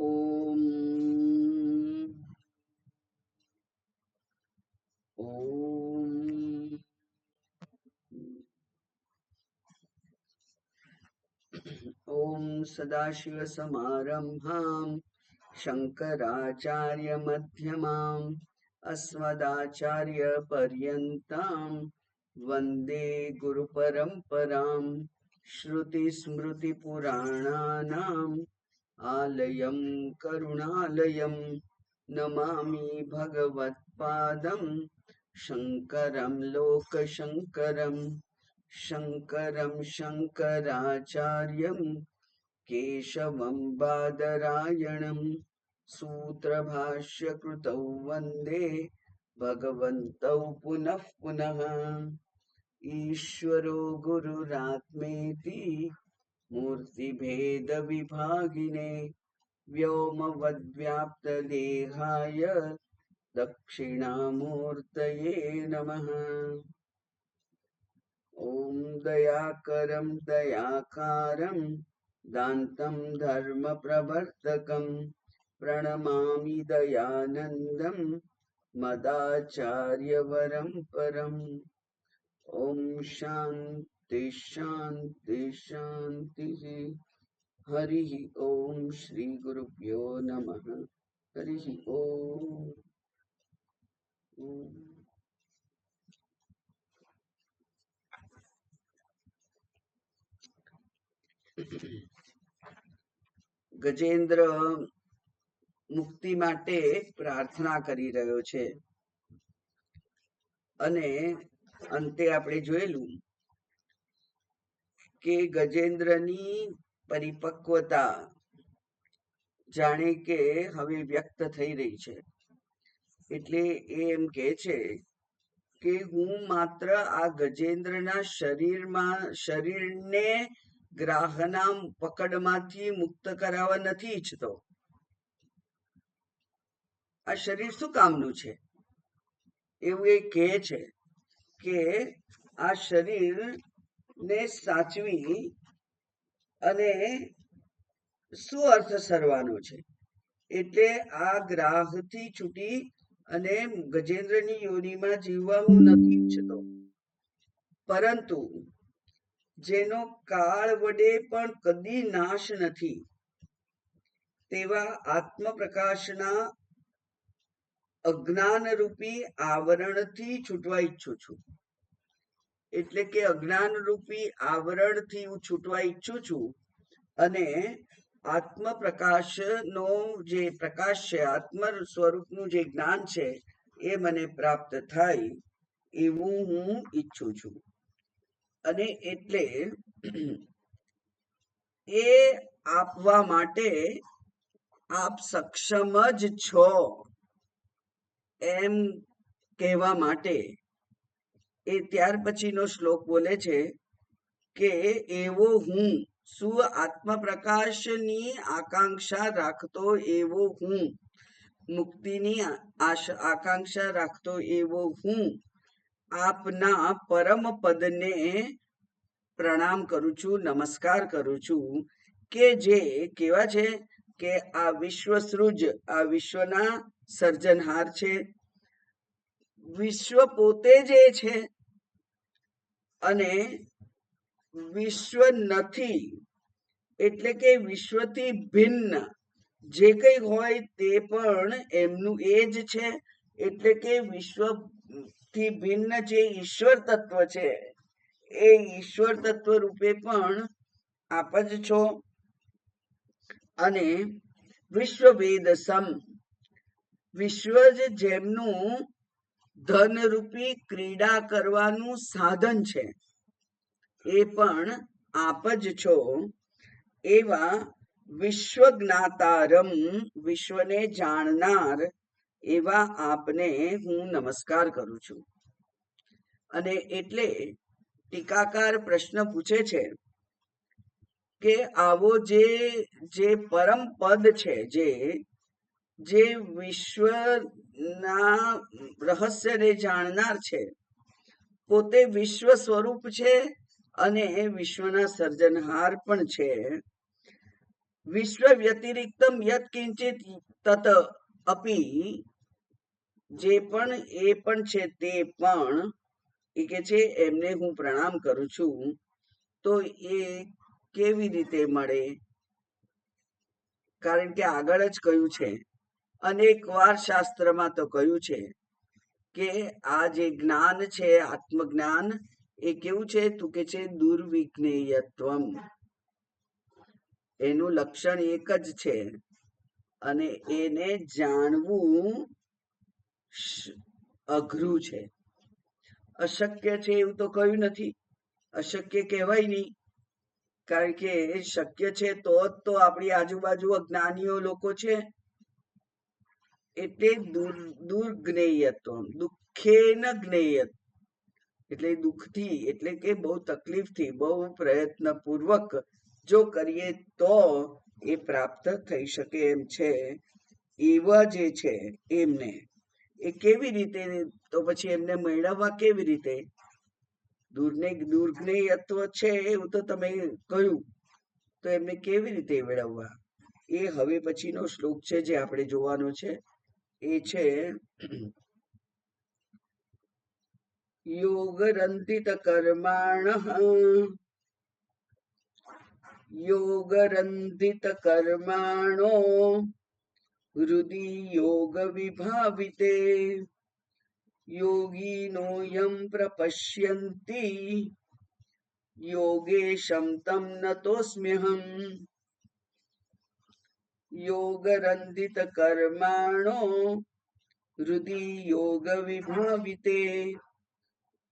ઓમ ઓમ ઓમ સદાશિવસમારંભાં શંકરાચાર્યમધ્યમાં અસ્મદાચાર્યપર્યન્તાં વંદે ગુરુપરંપરાં શ્રુતિસ્મૃતિપુરાણાનાં આલયં કરુણાલયં નમામિ ભગવત્પાદં શંકરં લોકશંકરં શંકરં શંકરાચાર્યં કેશવં બાદરાયણં સૂત્રભાષ્યકૃતૌ વંદે ભગવन्तौ પુનઃ પુનઃ ઈશ્વરો ગુરુરાત્મેતિ મૂર્તિભેદવિભાગિને વ્યોમવદ્વ્યાપ્તદેહાય દક્ષિણામૂર્તયે નમઃ. ઓમ દયાકરં દયાકારં દાન્तं ધર્મપ્રવર્તકં પ્રણમામિ દયાનંદં મદાચાર્યવરં પરમ. ઓમ શાંતિ શાંતિ શાંતિ. હરિ ઓમ શ્રી ગુરુભ્યો નમઃ. હરિ ઓમ. ગજેન્દ્ર મુક્તિ માટે પ્રાર્થના કરી રહ્યો છે અને અંતે આપણે જોયેલું કે ગજેન્દ્રની પરિપક્વતા જાણે કે હવે વ્યક્ત થઈ રહી છે. એટલે એ એમ કહે છે કે હું માત્ર આ ગજેન્દ્રના શરીરને ગ્રાહના પકડમાંથી મુક્ત કરાવવા નથી ઈચ્છતો. આ શરીર શું કામનું છે એવું એ કહે છે કે આ શરીરને સાચવી અને શું અર્થ સરવાનો છે. એટલે આ ગ્રાહથી છૂટી અને ગજેન્દ્રની યોનિમાં જીવવા હું નથી ઈચ્છતો, પરંતુ જેનો કાળ વડે પણ કદી નાશ નથી તેવા આત્મપ્રકાશના અજ્ઞાન રૂપી આવરણથી છૂટવા ઈચ્છું છું. એટલે કે અજ્ઞાન રૂપી આવરણથી હું છૂટવા ઈચ્છું છું અને આત્મ પ્રકાશનો જે પ્રકાશ છે, આત્મ સ્વરૂપનું જે જ્ઞાન છે એ મને પ્રાપ્ત થાય એવું હું ઈચ્છું છું. અને એટલે એ આપવા માટે આપ સક્ષમ જ છો એમ કહેવા માટે એ ત્યાર પછીનો શ્લોક બોલે છે કે એવો હું શું આત્મ પ્રકાશની આકાંક્ષા રાખતો એવો હું, મુક્તિની આકાંક્ષા રાખતો એવો હું આપના પરમ પદને પ્રણામ કરું છું, નમસ્કાર કરું છું. કે જે કેવા છે કે આ વિશ્વ સૃજ, આ વિશ્વના સર્જનહાર છે. વિશ્વ પોતે જે છે અને વિશ્વ નથી, એટલે કે વિશ્વથી ભિન્ન જે કઈ હોય તે પણ એમનું એ જ છે. એટલે કે વિશ્વથી ભિન્ન જે ઈશ્વર તત્વ છે એ ઈશ્વર તત્વ રૂપે પણ આપ જ છો. અને વિશ્વવેદ સમ, વિશ્વ જ જેમનું ધનરૂપી ક્રીડા કરવાનું સાધન છે એ પણ આપ જ છો. એવા વિશ્વ જ્ઞાતારમ, વિશ્વને જાણનાર એવા આપને હું નમસ્કાર કરું છું. અને એટલે ટીકાકાર પ્રશ્ન પૂછે છે કે આવો જે પરમ પદ છે, જે વિશ્વના રહસ્યને જાણનાર છે, પોતે વિશ્વ સ્વરૂપ છે અને વિશ્વના સર્જનહાર પણ છે. વિશ્વ વ્યતિરિક્તમ યત કિંચિત તત અપી, જે પણ એ પણ છે તે પણ એ કે છે એમને હું પ્રણામ કરું છું. તો એ કેવી રીતે મળે? કારણ કે આગળ જ કહ્યું છે, અનેક વાર શાસ્ત્રમાં તો કહ્યું છે કે આ જે જ્ઞાન છે આત્મજ્ઞાન એ કેવું છે? તું કે છે દુર્વિજ્ઞેયત્વમ, એનું લક્ષણ એક જ છે અને એને જાણવું અઘરું છે. અશક્ય છે એવું તો કહ્યું નથી, અશક્ય કહેવાય નહીં, કારણ કે શક્ય છે તો જ તો આપણી આજુબાજુ અજ્ઞાનીઓ લોકો છે. એટલે દુર્જ્ઞેયત્વ, દુઃખેન જ્ઞેય, એટલે દુઃખથી, એટલે કે બહુ તકલીફથી, બહુ પ્રયત્ન પૂર્વક જો કરીએ તો એ પ્રાપ્ત થઈ શકે એમ છે. એવા જે છે એમને એ કેવી રીતે? તો પછી એમને મેળવવા કેવી રીતે? દુર્જ્ઞેયત્વ છે એવું તો તમે કહ્યું, તો એમને કેવી રીતે મેળવવા? એ હવે પછીનો શ્લોક છે જે આપણે જોવાનો છે. એ છે યોગરંતિત કર્માણઃ, યોગરંધિત કર્માણો હૃદિ યોગ વિભાવિતે, યોગીનો યમ પ્રપશ્યન્તિ યોગેશમ તમ નતોસ્મ્યહમ. યોગરંધિત કર્માણો હૃદિ યોગ વિભાવિતે,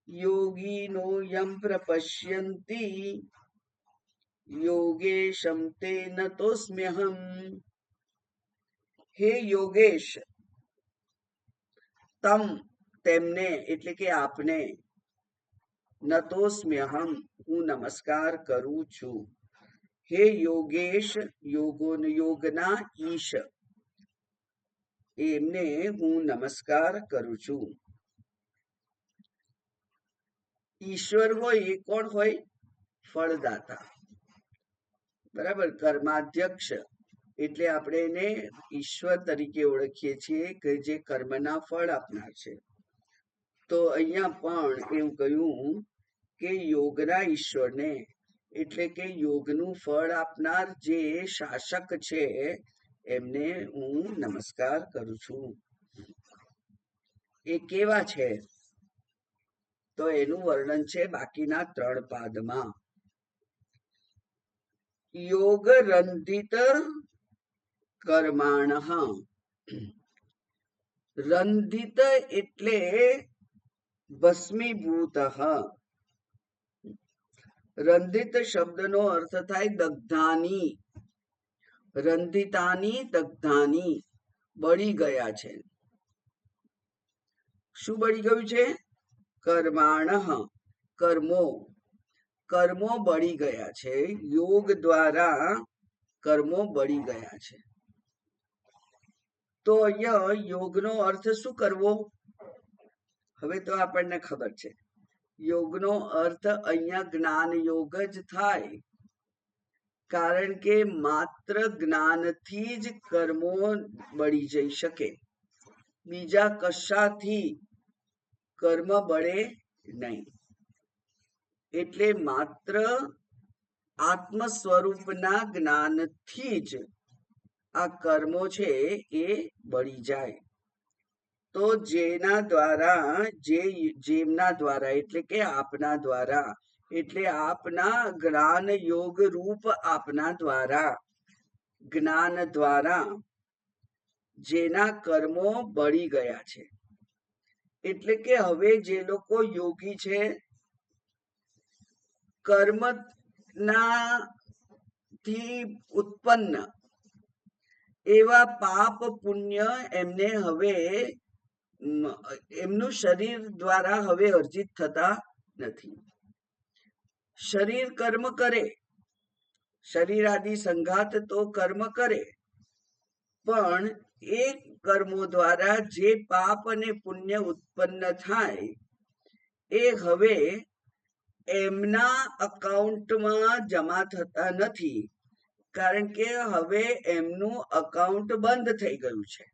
યોગીનો યમ પ્રપશ્યન્તિ યોગેશમ તે નતોસ્મ્યહમ. હે યોગેશ, તમ તેમને, એટલે કે આપને, નતોસ્મ્યહમ હું નમસ્કાર કરું છું. હે યોગેશ, યોગના ઈશ, એમને હું નમસ્કાર કરું છું. ઈશ્વર હોય એ કોણ હોય? ફળદાતા, બરાબર. કર્માધ્યક્ષ એટલે આપણે એને ઈશ્વર તરીકે ઓળખીએ છીએ કે જે કર્મના ફળ આપનાર છે. તો અહીંયા પણ એવું કહ્યું કે યોગના ઈશ્વરને, એટલે કે યોગનું ફળ આપનાર જે શાસક છે એમને હું નમસ્કાર કરું છું. એ કેવા છે? તો એનું વર્ણન છે બાકીના 3 પાદમાં. યોગ રંધિત કર્માણઃ, રંધિત એટલે ભસ્મીભૂત. રંધિત શબ્દનો અર્થ થાય દગ્ધાની, રંધિતાની દગ્ધાની, બળી ગયા છે. શું બળી ગયું છે? કર્માણઃ, કર્મો, કર્મો બળી ગયા છે. યોગ દ્વારા કર્મો બળી ગયા છે. તો અહીંયા યોગનો અર્થ શું કરવો? હવે તો આપણને ખબર છે. યોગનો અર્થ અહીંયા જ્ઞાન યોગ જ થાય, કારણ કે માત્ર જ્ઞાનથી જ કર્મો બળી જઈ શકે, બીજા કશાથી કર્મ બળે નહીં. એટલે માત્ર આત્મ સ્વરૂપના જ્ઞાનથી જ આ કર્મો છે એ બળી જાય. તો જેના દ્વારા, જેમના દ્વારા એટલે કે આપના દ્વારા, એટલે આપના જ્ઞાન યોગ રૂપ આપના દ્વારા, જ્ઞાન દ્વારા જેના કર્મો બળી ગયા છે, એટલે કે હવે જે લોકો યોગી છે, કર્મના થી ઉત્પન્ન એવા પાપ પુણ્ય એમને હવે એમનું શરીર દ્વારા હવે અર્જિત થતા નથી. શરીર કર્મ કરે, શરીર આદિ સંઘાત તો કર્મ કરે, પણ એ કર્મો દ્વારા જે પાપ અને પુણ્ય ઉત્પન્ન થાય એ હવે એમના અકાઉન્ટમાં જમા થતા નથી, કારણ કે હવે એમનું અકાઉન્ટ બંધ થઈ ગયું છે.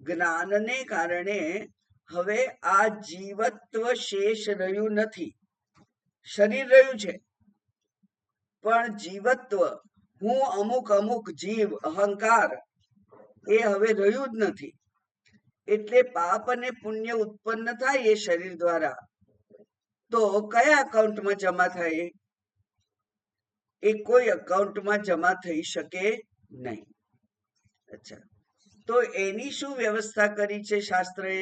જ્ઞાનને કારણે હવે આ જીવત્વ શેષ રહ્યું નથી. શરીર રહ્યું છે પણ જીવત્વ, હું અમુક અમુક જીવ, અહંકાર, એ હવે રહ્યું જ નથી. એટલે પાપ અને પુણ્ય ઉત્પન્ન થાય એ શરીર દ્વારા, તો કયા અકાઉન્ટમાં જમા થાય? એ કોઈ અકાઉન્ટમાં જમા થઈ શકે નહીં. અચ્છા, તો એની શું વ્યવસ્થા કરી છે શાસ્ત્રએ?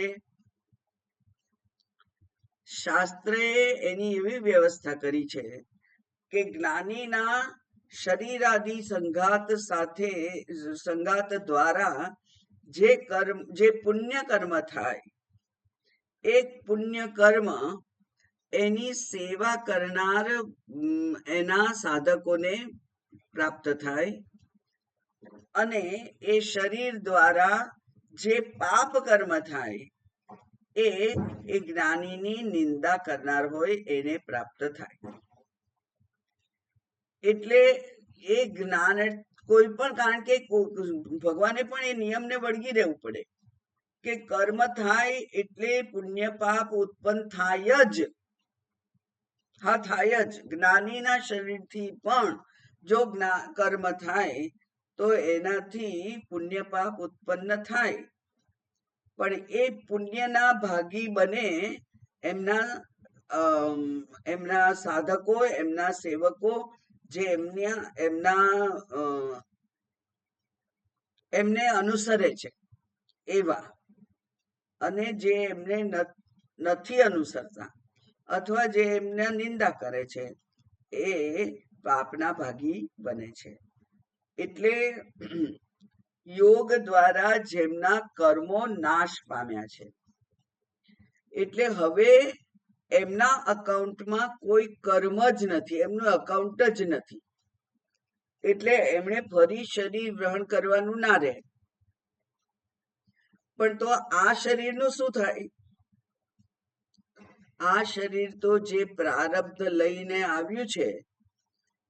શાસ્ત્રએ એની એવી વ્યવસ્થા કરી છે કે જ્ઞાનીના શરીરાદિ સંઘાત દ્વારા જે પુણ્ય કર્મ થાય, એ પુણ્ય કર્મ એની સેવા કરનાર એના સાધકોને પ્રાપ્ત થાય, અને એ શરીર દ્વારા જે પાપ કર્મ થાય એ જ્ઞાનીની નિંદા કરનાર હોય એને પ્રાપ્ત થાય. એટલે એ જ્ઞાન કોઈ પણ, કારણ કે ભગવાને પણ એ નિયમને વળગી રહેવું પડે કે કર્મ થાય એટલે પુણ્ય પાપ ઉત્પન્ન થાય જ. હા, થાય જ. જ્ઞાનીના શરીરથી પણ જો કર્મ થાય તો એનાથી પુણ્ય પાપ ઉત્પન્ન થાય, પણ એ પુણ્યના ભાગી બને એમના સાધકો, એમના સેવકો, જે એમને અનુસરે છે એવા, અને જે એમને નથી અનુસરતા અથવા જે એમને નિંદા કરે છે એ પાપના ભાગી બને છે. એટલે યોગ દ્વારા જેમના કર્મો નાશ પામ્યા છે, એટલે હવે એમના અકાઉન્ટમાં કોઈ કર્મ જ નથી, એમનું અકાઉન્ટ જ નથી. એટલે એમણે ફરી શરીર ગ્રહણ કરવાનું ના રહે. પણ તો આ શરીરનું શું થાય? આ શરીર તો જે પ્રારબ્ધ લઈને આવ્યું છે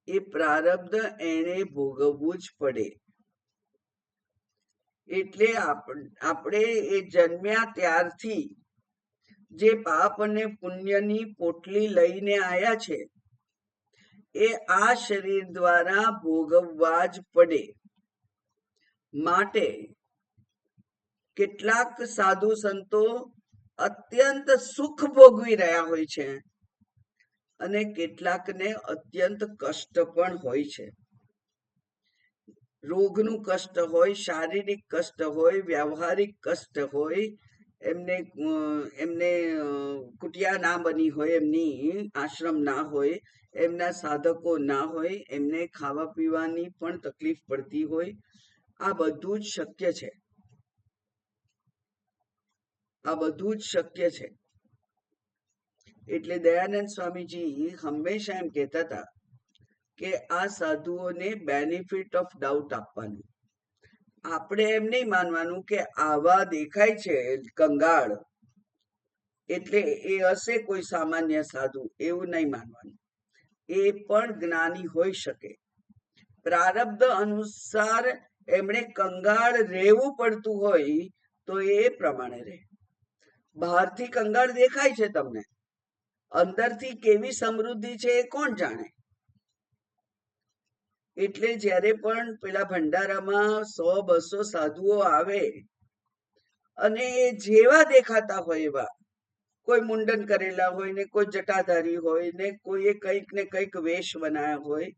એ પ્રારબ્ધ એને ભોગવવું જ પડે. એટલે આપણે એ જન્મ્યા ત્યારથી જે પાપ અને પુણ્યની પોટલી લઈને આવ્યા છે એ આ શરીર દ્વારા ભોગવવા જ પડે. માટે કેટલાક સાધુ સંતો અત્યંત સુખ ભોગવી રહ્યા હોય છે અને કેટલાકને અત્યંત કષ્ટ પણ હોય છે. રોગનું કષ્ટ હોય, શારીરિક કષ્ટ હોય, વ્યવહારિક કષ્ટ હોય, એમને કુટિયા ના બની હોય, એમની આશ્રમ ના હોય, એમના સાધકો ના હોય, એમને ખાવા પીવાની પણ તકલીફ પડતી હોય. આ બધું જ શક્ય છે. આ બધું જ શક્ય છે. એટલે દયાનંદ સ્વામીજી હંમેશા એમ કહેતા હતા કે આ સાધુઓને બેનિફિટ ઓફ ડાઉટ આપવાનું. આપણે એમ નહીં માનવાનું કે આવા દેખાય છે કંગાળ એટલે એ હશે કોઈ સામાન્ય સાધુ, એવું નહીં માનવાનું. એ પણ જ્ઞાની હોઈ શકે. પ્રારબ્ધ અનુસાર એમણે કંગાળ રહેવું પડતું હોય તો એ પ્રમાણે રહે. બહારથી કંગાળ દેખાય છે તમને, અંદરથી કેવી સમૃદ્ધિ છે એ કોણ જાણે? એટલે જ્યારે પણ પેલા ભંડારામાં 100-200 સાધુઓ આવે અને એ જેવા દેખાતા હોય એવા, કોઈ મુંડન કરેલા હોય ને કોઈ જટાધારી હોય ને કોઈએ કંઈક ને કંઈક વેશ બનાવ્યા હોય,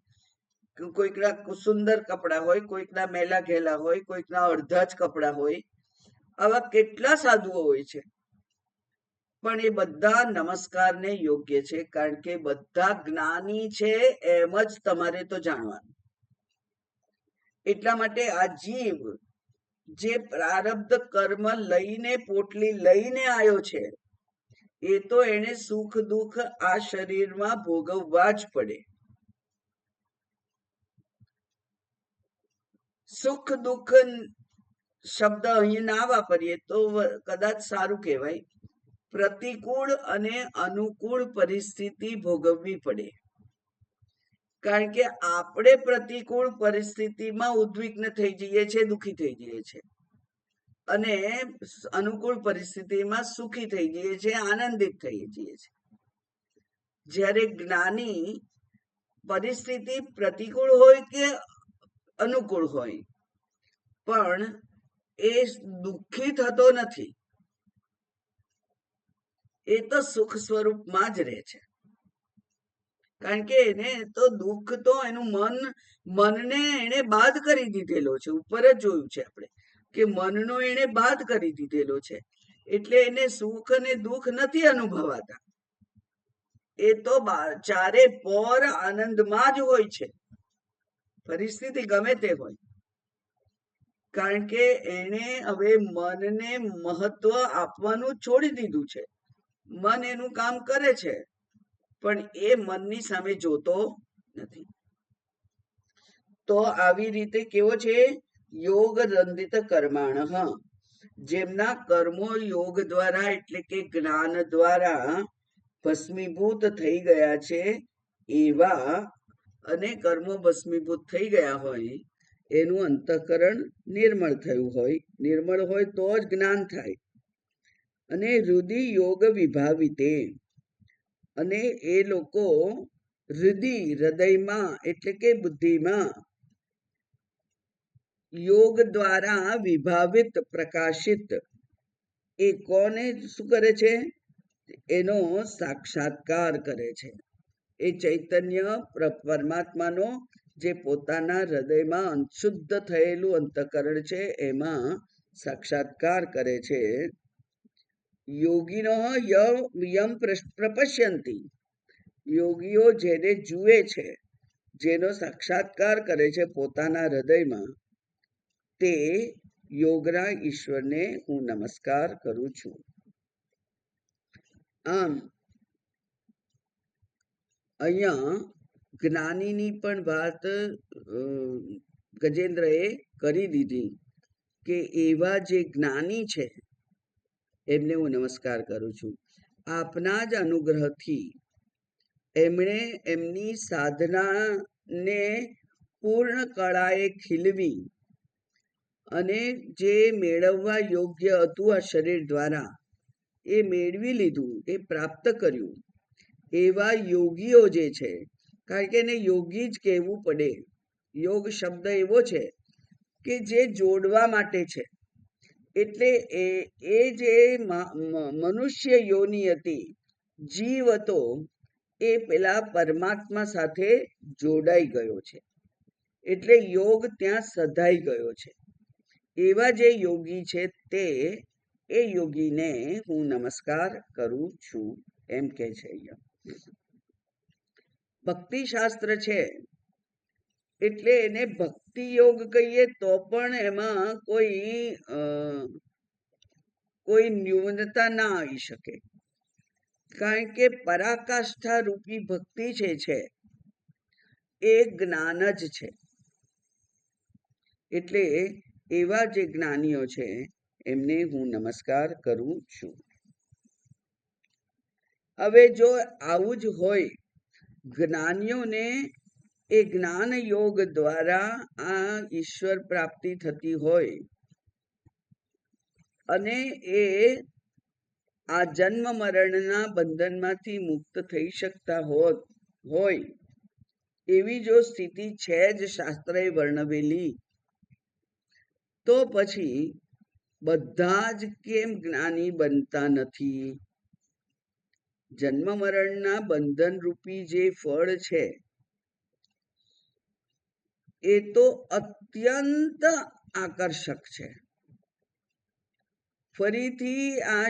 કોઈકના સુંદર કપડા હોય, કોઈકના મેલા ઘેલા હોય, કોઈકના અડધા જ કપડા હોય. આવા કેટલા સાધુઓ હોય છે, પણ એ બધા નમસ્કારને યોગ્ય છે, કારણ કે બધા જ્ઞાની છે એમ જ તમારે તો જાણવાનું. એટલા માટે આ જીવ જે પ્રારબ્ધ કર્મ લઈને, પોટલી લઈને આવ્યો છે, એ તો એને સુખ દુઃખ આ શરીરમાં ભોગવવા જ પડે. સુખ દુઃખ શબ્દ અહીં ના વાપરીએ તો કદાચ સારું કહેવાય. પ્રતિકૂળ અને અનુકૂળ પરિસ્થિતિ ભોગવવી પડે. કારણ કે આપણે પ્રતિકૂળ પરિસ્થિતિમાં ઉદ્વિગ્ન થઈ જઈએ છીએ, દુઃખી થઈ જઈએ છીએ, અને અનુકૂળ પરિસ્થિતિમાં સુખી થઈ જઈએ છીએ, આનંદિત થઈ જઈએ છીએ. જ્યારે જ્ઞાની પરિસ્થિતિ પ્રતિકૂળ હોય કે અનુકૂળ હોય, પણ એ દુઃખી થતો નથી. એ તો સુખ સ્વરૂપમાં જ રહે છે. કારણ કે એને તો દુઃખ તો એનું મનને એને બાદ કરી દીધેલો છે. ઉપર જ જોયું છે આપણે કે મનનો એને બાદ કરી દીધેલો છે, એટલે એને સુખ અને દુઃખ નથી અનુભવાતા. એ તો ચારે પર આનંદમાં જ હોય છે, પરિસ્થિતિ ગમે તે હોય. કારણ કે એને હવે મનને મહત્વ આપવાનું છોડી દીધું છે. મન એનું કામ કરે છે, પણ એ મનની સામે જોતો નથી. તો આવી રીતે કેવો છે? યોગ રંધિત કર્માણ, જેમના કર્મો યોગ દ્વારા એટલે કે જ્ઞાન દ્વારા ભસ્મીભૂત થઈ ગયા છે, એવા, અને કર્મો ભસ્મીભૂત થઈ ગયા હોય, એનું અંતઃકરણ નિર્મળ થયું હોય. નિર્મળ હોય તો જ જ્ઞાન થાય. અને હૃદય યોગ વિભાવિતે, અને એ લોકો હૃદયમાં એટલે કે બુદ્ધિમાં યોગ દ્વારા વિભાવિત, પ્રકાશિત, એ કોને શું કરે છે? એનો સાક્ષાત્કાર કરે છે. એ ચૈતન્ય પરમાત્માનો જે પોતાના હૃદયમાં અંશુદ્ધ થયેલું અંતઃકરણ છે, એમાં સાક્ષાત્કાર કરે છે. યોગીનો યમ પ્રપશ્યંતી, યોગીઓ જેને જુએ છે, જેનો સાક્ષાત્કાર કરે છે પોતાના હૃદયમાં, તે યોગના ઈશ્વરને હું નમસ્કાર કરું છું. આમ અહીંયા જ્ઞાનીની પણ વાત ગજેન્દ્રએ કરી દીધી કે એવા જે જ્ઞાની છે એમને હું નમસ્કાર કરું છું. આપના જ અનુગ્રહથી એમણે એમની સાધનાને પૂર્ણ કળાએ ખીલવી, અને જે મેળવવા યોગ્ય હતું આ શરીર દ્વારા, એ મેળવી લીધું, એ પ્રાપ્ત કર્યું. એવા યોગીઓ જે છે, કારણ કે એને યોગી જ કહેવું પડે. યોગ શબ્દ એવો છે કે જે જોડવા માટે છે. એટલે એ જે મનુષ્ય યોની હતી, જીવ હતો, એ પેલા પરમાત્મા સાથે જોડાઈ ગયો છે. એટલે યોગ ત્યાં સધાઈ ગયો છે. એવા જે યોગી છે તે, એ યોગીને હું નમસ્કાર કરું છું, એમ કે છે અહીંયા. ભક્તિ શાસ્ત્ર છે એટલે એને ભક્તિ યોગ કહીએ તો પણ એમાં કોઈ ન્યૂનતા ના આવી શકે. કારણ કે પરાકાષ્ઠા રૂપી ભક્તિ છે એ જ્ઞાન જ છે. એટલે એવા જે જ્ઞાનીઓ છે એમને હું નમસ્કાર કરું છું. હવે જો આવું જ હોય, જ્ઞાનીઓને એ જ્ઞાન યોગ દ્વારા આ ઈશ્વર પ્રાપ્તિ થતી હોય, અને એ આ જન્મ મરણના બંધનમાંથી મુક્ત થઈ શકતા હોય, એવી જો સ્થિતિ છે જ શાસ્ત્રએ વર્ણવેલી, તો પછી બધા જ કેમ જ્ઞાની બનતા નથી? જન્મ મરણના બંધન રૂપી જે ફળ છે, એ તો અત્યંત આકર્ષક છે. ફરીથી આ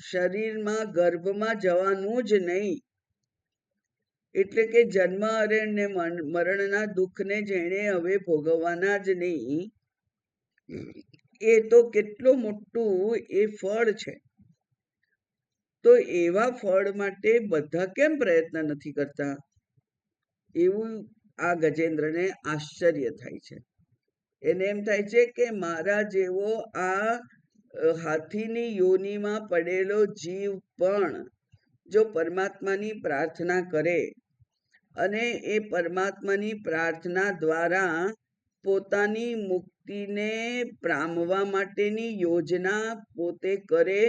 શરીરમાં ગર્ભમાં જવાનું જ નહીં. એટલે કે જન્મ અને મરણના દુઃખને જેણે હવે ભોગવવાના જ નહીં, એ તો કેટલું મોટું એ ફળ છે. તો એવા ફળ માટે બધા કેમ પ્રયત્ન નથી કરતા? એવું આ ગજેન્દ્રને આશ્ચર્ય થાય છે. એને એમ થાય છે કે મારા જેવો આ હાથીની યોનિમાં પડેલો જીવ પણ જો પરમાત્માની પ્રાર્થના કરે અને એ પરમાત્માની પ્રાર્થના દ્વારા પોતાની મુક્તિને પામવા માટેની યોજના પોતે કરે,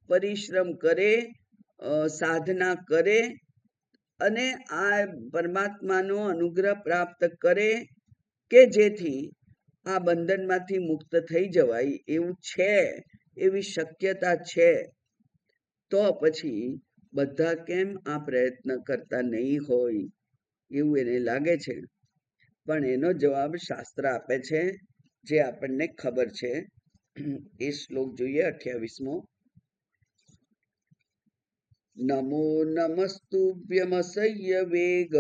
પરિશ્રમ કરે, સાધના કરે અને આ પરમાત્માનો અનુગ્રહ પ્રાપ્ત કરે કે જેથી આ બંધનમાંથી મુક્ત થઈ જવાય એવું છે, એવી શક્યતા છે, તો પછી બધા કેમ આ પ્રયત્ન કરતા નહીં હોય એવું એને લાગે છે. પણ એનો જવાબ શાસ્ત્ર આપે છે, જે આપણને ખબર છે. એ શ્લોક જોઈએ, 28મો. નમો નમસ્તુભ્યમસહ્ય વેગ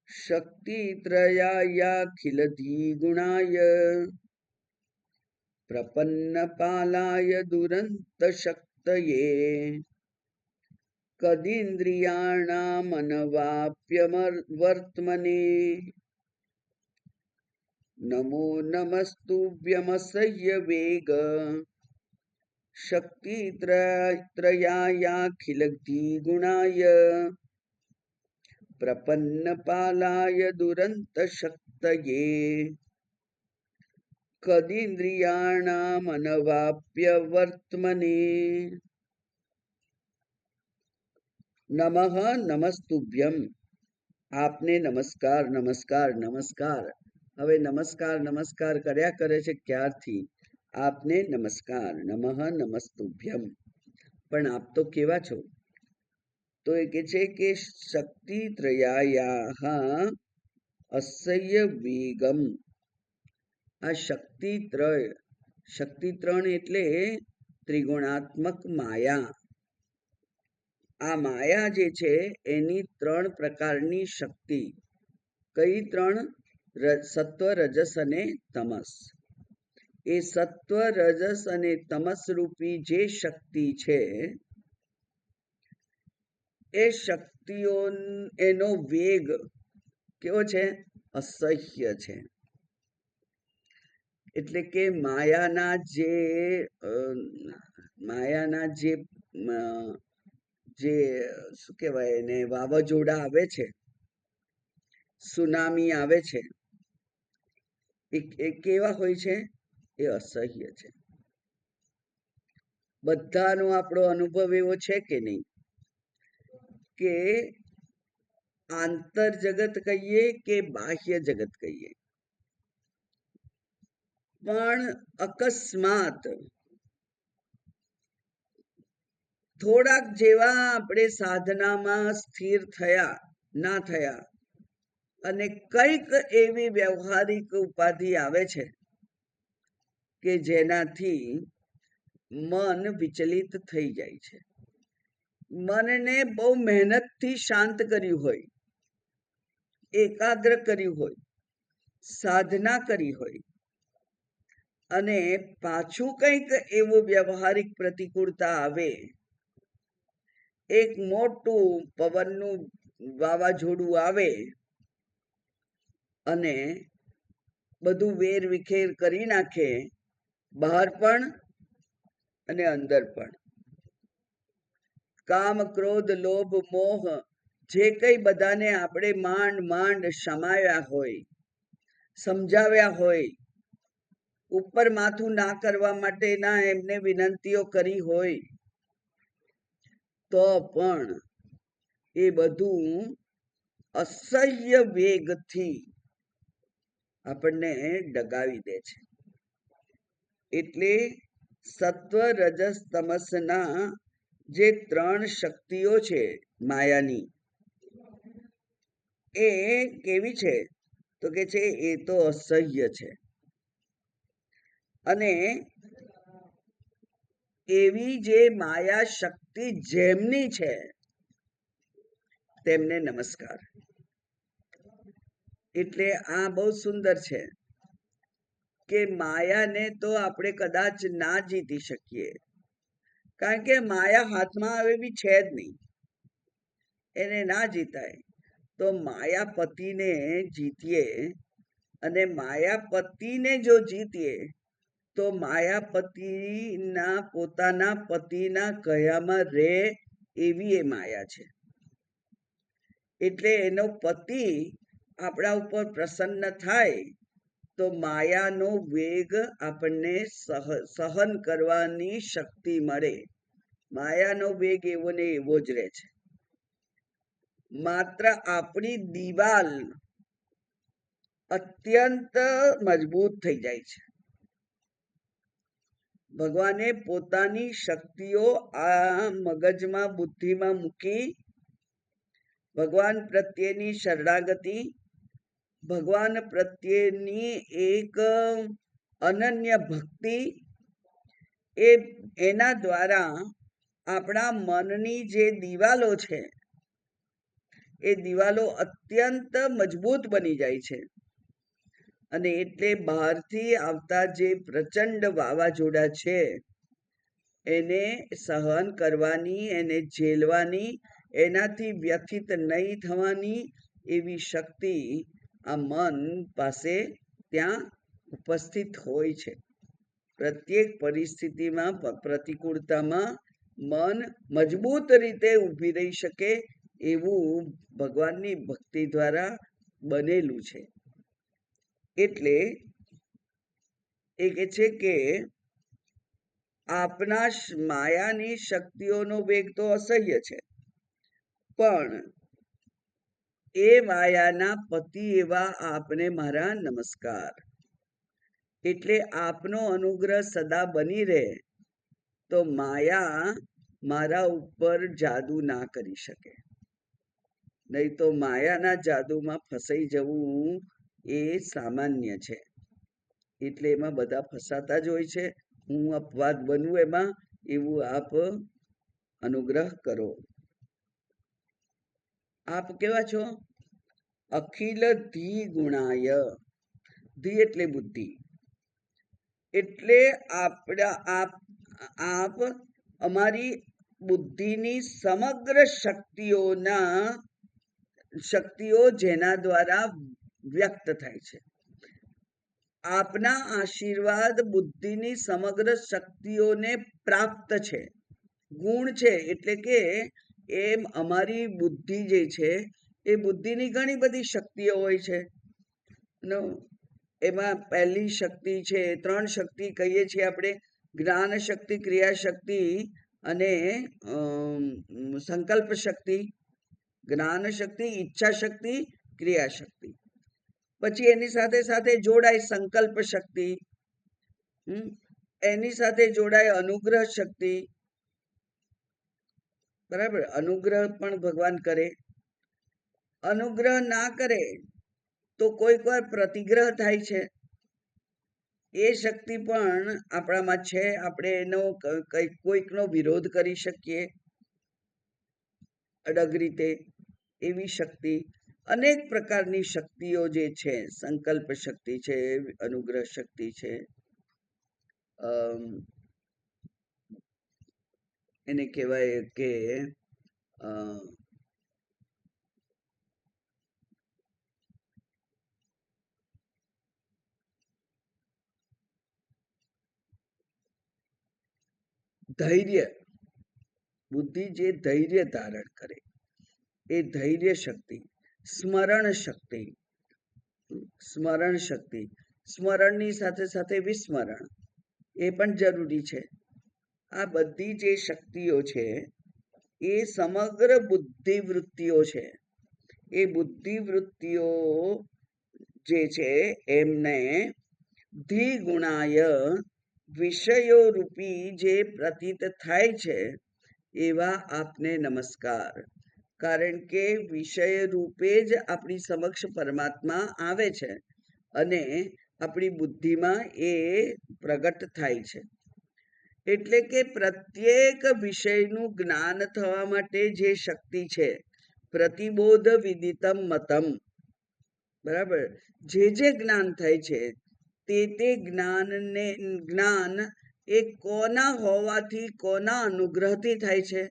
શક્તિત્રયાયાખિલ ધીગુણાય પ્રપન્નપાલાય દુરંત શક્તયે કદીન્દ્રિયાણામનવાપ્યવર્ત્મને. નમો નમસ્તુભ્યમસહ્ય વેગ શક્તિત્રયાયાખિલ ધીગુણાય પ્રપન્નપાલાય દુરંત શક્તયે કદીન્દ્રિયાણામનવાપ્યવર્ત્મને. નમઃ નમસ્તુભ્યમ. આપને નમસ્કાર, નમસ્કાર, નમસ્કાર. હવે નમસ્કાર નમસ્કાર કર્યા કરે છે ક્યારથી? આપને નમસ્કાર. નમઃ નમસ્તુભ્યમ. પણ આપ તો કેવા છો? તો એ કે છે કે શક્તિ ત્રયાયા અસહ્ય વેગમ. આ શક્તિ ત્રણ એટલે ત્રિગુણાત્મક માયા. આ માયા જે છે એની 3 પ્રકારની શક્તિ. કઈ 3? સત્વ, રજસ અને તમસ. એ સત્વ, રજસ અને તમસ રૂપી જે શક્તિ છે, એ શક્તિઓ એનો વેગ કેવો છે? અસહ્ય છે. એટલે કે માયાના જે શું કહેવાય એને, વાવાઝોડા આવે છે, સુનામી આવે છે, એ કેવા હોય છે? એ અસહ્ય છે. બધાનો આપણો અનુભવ એવો છે કે નહીં કે આંતર જગત કહીએ કે બાહ્ય જગત કહીએ, પણ અકસ્માત થોડાક જેવા આપણે સાધનામાં સ્થિર થયા ના થયા અને કંઈક એવી વ્યવહારિક ઉપાધિ આવે છે કે જેનાથી મન વિચલિત થઈ જાય છે. મનને બહુ મહેનતથી શાંત કર્યું હોય, એકાગ્ર કર્યું હોય, સાધના કરી હોય, અને પાછું કંઈક એવું વ્યવહારિક પ્રતિકૂળતા આવે, એક મોટું પવનનું વાવાઝોડું આવે અને બધું વેર વિખેર કરી નાખે, બહાર પણ અને અંદર પણ. કામ, ક્રોધ, લોભ, મોહ જે કઈ બધાને આપણે માંડ શમાવ્યા હોય, સમજાવ્યા હોય, ઉપર માથું ના કરવા માટેના એમને વિનંતીઓ કરી હોય, તો પણ એ બધું અસહ્ય વેગથી આપણને ડગાવી દે છે. એટલે સત્વ, રજસ, તમસના જે 3 શક્તિઓ છે માયાની, એ કેવી છે? તો કે છે એ તો અસહ્ય છે. અને એવી જે માયા શક્તિ જેમની છે તેમને નમસ્કાર. એટલે આ બહુ સુંદર છે કે માયાને તો આપણે કદાચ ના જીતી શકીએ, કારણ કે માયા હાથમાં આવે એવી છે જ નહીં, એને ના જીતાય. તો માયાપતિને જીતીએ, અને માયાપતિને જો જીતીએ તો માયાપતિના પોતાના પતિના કયામાં રહે એવી એ માયા છે. એટલે એનો પતિ આપણા ઉપર પ્રસન્ન થાય તો માયાનો વેગ આપણને સહન કરવાની શક્તિ મળે. માયાનો વેગ એવો ને એવો જ રહે છે. માત્ર આપણી દિવાલ અત્યંત મજબૂત થઈ જાય છે. ભગવાને પોતાની શક્તિઓ આ મગજમાં બુદ્ધિમાં મૂકી ભગવાન પ્રત્યેની શરણાગતિ, ભગવાન પ્રત્યેની એક અનન્ય ભક્તિ, એના દ્વારા આપણા મનની જે દિવાલો છે એ દિવાલો અત્યંત મજબૂત બની જાય છે. અને એટલે બહારથી આવતા જે પ્રચંડ વાવાઝોડા છે એને સહન કરવાની, એને ઝેલવાની, એનાથી વ્યથિત નહીં થવાની એવી શક્તિ આ મન પાસે ત્યાં ઉપસ્થિત હોય છે. પ્રત્યેક પરિસ્થિતિમાં, પ્રતિકૂળતામાં મન મજબૂત રીતે ઊભી રહી શકે એવું ભગવાનની ભક્તિ દ્વારા બનેલું છે. એટલે એ કહે છે કે આપના માયાની શક્તિઓનો વેગ તો અસહ્ય છે, પણ એ માયાના પતિ એવા આપને મારા નમસ્કાર. એટલે આપનો અનુગ્રહ સદા બની રહે તો માયા મારા ઉપર જાદુ ના કરી શકે. નહીં તો માયાના જાદુમાં ફસાઈ જવું એ સામાન્ય છે. એટલે એમાં બધા ફસાતા જ હોય છે. હું અપવાદ બનવું એમાં, એવું આપ અનુગ્રહ કરો. આપ કેવા છો? અખિલ ધી ગુણાય. ધી એટલે બુદ્ધિ. એટલે આપ અમારી બુદ્ધિની સમગ્ર શક્તિઓ જેના દ્વારા વ્યક્ત થાય છે. આપના આશીર્વાદ બુદ્ધિની સમગ્ર શક્તિઓને પ્રાપ્ત છે. ગુણ છે એટલે કે એમ અમારી બુદ્ધિ જે છે એ બુદ્ધિની ઘણી બધી શક્તિઓ હોય છે. એમાં પહેલી શક્તિ છે, 3 શક્તિ કહીએ છીએ આપણે: જ્ઞાન શક્તિ, ક્રિયા શક્તિ અને સંકલ્પ શક્તિ. જ્ઞાન શક્તિ, ઈચ્છા શક્તિ, ક્રિયા શક્તિ. પછી એની સાથે સાથે જોડાય સંકલ્પ શક્તિ, એની સાથે જોડાય અનુગ્રહ શક્તિ. બરાબર? અનુગ્રહ પણ ભગવાન કરે. અનુગ્રહ ના કરે તો કોઈક વાર પ્રતિગ્રહ થાય છે. એ શક્તિ પણ આપણામાં છે. આપણે એનો કોઈકનો વિરોધ કરી શકીએ અડગ રીતે. એવી શક્તિ, અનેક પ્રકારની શક્તિઓ જે છે, સંકલ્પ શક્તિ છે, અનુગ્રહ શક્તિ છે, એને કહેવાય કે ધૈર્ય. બુદ્ધિ જે ધૈર્ય ધારણ કરે એ ધૈર્ય શક્તિ. સ્મરણ શક્તિ. સ્મરણ શક્તિ, સ્મરણની સાથે સાથે વિસ્મરણ એ પણ જરૂરી છે. આ બધી જે શક્તિઓ છે એ સમગ્ર બુદ્ધિવૃત્તિઓ છે. એ બુદ્ધિવૃત્તિઓ જે છે એમને ધી ગુણાય, વિષયો રૂપી જે પ્રતીત થાય છે એવા આપને નમસ્કાર. કારણ કે વિષય રૂપે જ આપણી સમક્ષ પરમાત્મા આવે છે અને આપણી બુદ્ધિમાં એ પ્રગટ થાય છે. એટલે કે પ્રત્યેક વિષયનું જ્ઞાન થવા માટે જે શક્તિ છે, પ્રતિબોધ વિદિતમ મતમ. બરાબર? જે જ્ઞાન થાય છે તે જ્ઞાન એ કોના હોવાથી, કોના અનુગ્રહથી થાય છે?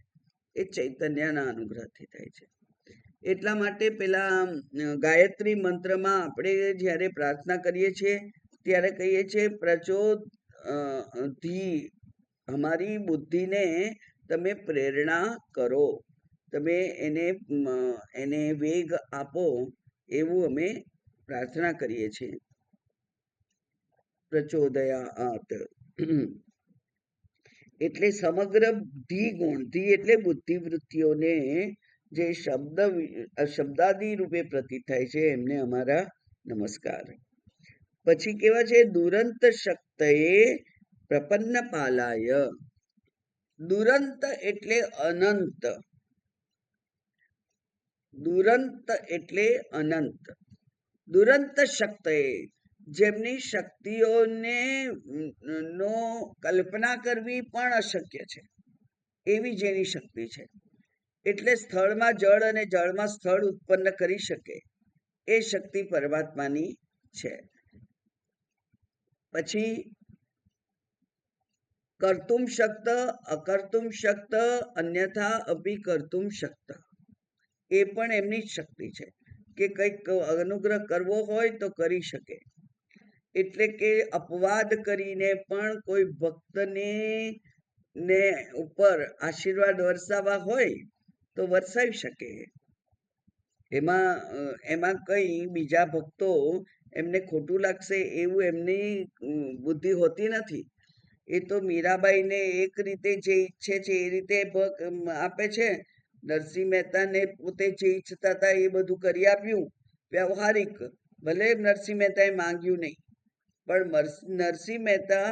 એ ચૈતન્યના અનુગ્રહથી થાય છે. એટલા માટે પેલા ગાયત્રી મંત્રમાં આપણે જ્યારે પ્રાર્થના કરીએ છીએ ત્યારે કહીએ છીએ પ્રચોદધી, અમારી બુદ્ધિને તમે પ્રેરણા કરો. તમે એને વેગ આપો એવું અમે પ્રાર્થના કરીએ છીએ. પ્રચોદયાત એટલે સમગ્ર ધી ગુણ, ધી એટલે બુદ્ધિવૃત્તિઓને જે શબ્દાદી રૂપે પ્રતીત થાય છે એમને અમારા નમસ્કાર. પછી કેવા છે? દુરંત શક્તયે પ્રપન્ન પાલાય. દુરંત એટલે અનંત. દુરંત એટલે અનંત. દુરંત શક્તયે, જેમની શક્તિઓને નો કલ્પના કરવી પણ અશક્ય છે એવી જેની શક્તિ છે. એટલે સ્થળમાં જળ અને જળમાં સ્થળ ઉત્પન્ન કરી શકે એ શક્તિ પરમાત્માની છે. પછી કર્તુમ શક્ત, અકર્તુમ શક્ત, અન્યથા અભી કર્તુમ શક્ત, એ પણ એમની જ શક્તિ છે કે કંઈક અનુગ્રહ કરવો હોય તો કરી શકે. એટલે કે અપવાદ કરીને પણ કોઈ ભક્તને ઉપર આશીર્વાદ વરસાવવા હોય તો વરસાવી શકે. એમાં કઈ બીજા ભક્તો એમને ખોટું લાગશે એવું એમની બુદ્ધિ હોતી નથી. એ તો મીરાબાઈને એક રીતે જે ઈચ્છે છે એ રીતે આપે છે. નરસિંહ મહેતાને પોતે જે ઈચ્છતા હતા એ બધું કરી આપ્યું વ્યવહારિક. ભલે નરસિંહ મહેતાએ માંગ્યું નહીં, પણ નરસિંહ મહેતા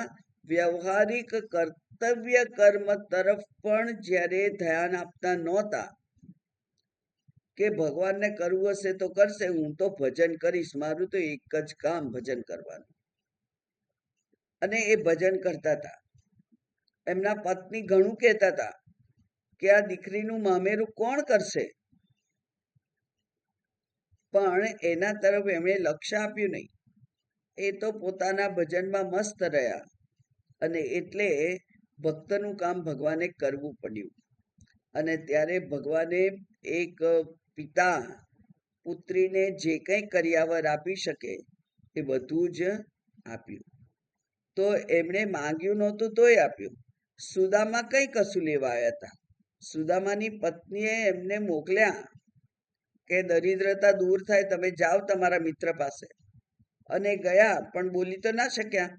વ્યવહારિક કર્તવ્ય કર્મ તરફ પણ જ્યારે ધ્યાન આપતા નહોતા કે ભગવાનને કરવું હશે તો કરશે, હું તો ભજન કરીશ, મારું તો એક જ કામ ભજન કરવાનું. અને એ ભજન કરતા હતા. એમના પત્ની ઘણું કહેતા હતા કે આ દીકરીનું મામેરું કોણ કરશે, પણ એના તરફ એમણે લક્ષ્ય આપ્યું નહીં. એ તો પોતાના ભજનમાં મસ્ત રહ્યા અને એટલે ભક્તનું કામ ભગવાને કરવું પડ્યું. અને ત્યારે ભગવાને એક પિતા પુત્રીને જે કંઈ કર્યાવર આપી શકે એ બધું જ આપ્યું. તો એમણે માંગ્યું નહોતું તોય આપ્યું. સુદામા કઈ કશું લેવા આવ્યા હતા? સુદામાની પત્નીએ એમને મોકલ્યા કે દરિદ્રતા દૂર થાય, તમે જાઓ તમારા મિત્ર પાસે. અને ગયા, પણ બોલી તો ના શક્યા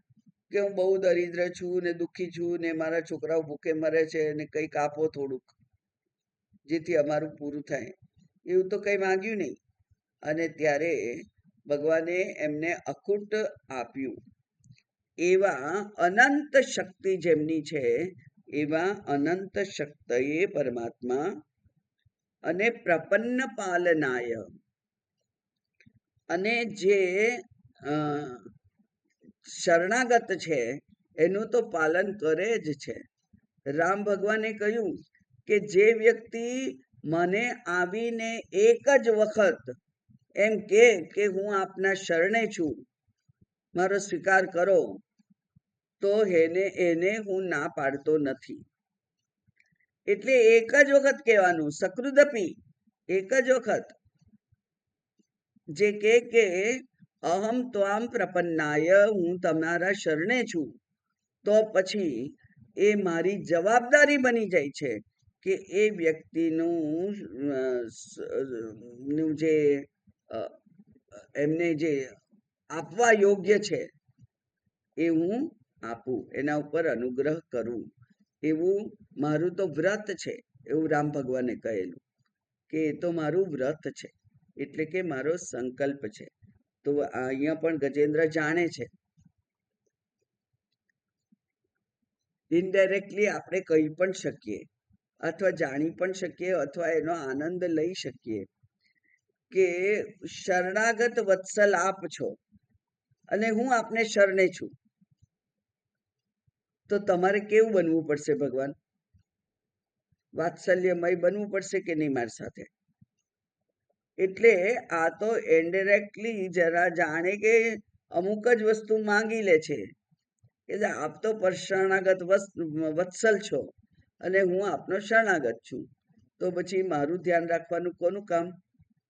કે હું બહુ દરિદ્ર છું ને દુઃખી છું ને મારા છોકરાઓ ભૂખે મરે છે ને કંઈક આપો થોડુંક જેથી અમારું પૂરું થાય. એવું તો કંઈ માંગ્યું નહીં. અને ત્યારે ભગવાને એમને અખૂટ આપ્યું. એવા અનંત શક્તિ જેમની છે એવા અનંત શક્તિએ પરમાત્મા. અને પ્રપન્ન પાલનાય, અને જે શરણાગત છે એનું તો પાલન કરે જ છે. રામ ભગવાને કહ્યું કે જે વ્યક્તિ મને આવીને એક જ વખત એમ કે હું આપના શરણે છું, મારો સ્વીકાર કરો, તો એને હું ના પાડતો નથી. એટલે એક જ વખત કહેવાનું, સકૃદપી, એક જ વખત જે કે અહમ ત્વામ પ્રપન્નાય, હું તમારા શરણે છું, તો પછી એ મારી જવાબદારી બની જાય છે કે એ વ્યક્તિનું જે એમને જે આપવા યોગ્ય છે એ હું આપું, એના ઉપર અનુગ્રહ કરું. એવું મારું તો વ્રત છે, એવું રામ ભગવાને કહેલું કે એ તો મારું વ્રત છે, એટલે કે મારો સંકલ્પ છે. તો અહીંયા પણ ગજેન્દ્ર જાણે છે. ઇનડાયરેક્ટલી આપણે કહી પણ શકીએ અથવા જાણી પણ શકીએ અથવા એનો આનંદ લઈ શકીએ કે શરણાગત વત્સલ આપ છો અને હું આપને શરણે છું. તો તમારે કેવું બનવું પડશે ભગવાન? વાત્સલ્યમય બનવું પડશે કે નહીં મારી સાથે? એટલે આ તો ઇનડાયરેક્ટલી જરા જાણે કે અમુક જ વસ્તુ માંગી લે છે કે આપ તો શરણાગત વત્સલ છો અને હું આપનો શરણાગત છું, તો પછી મારું ધ્યાન રાખવાનું કોનું કામ?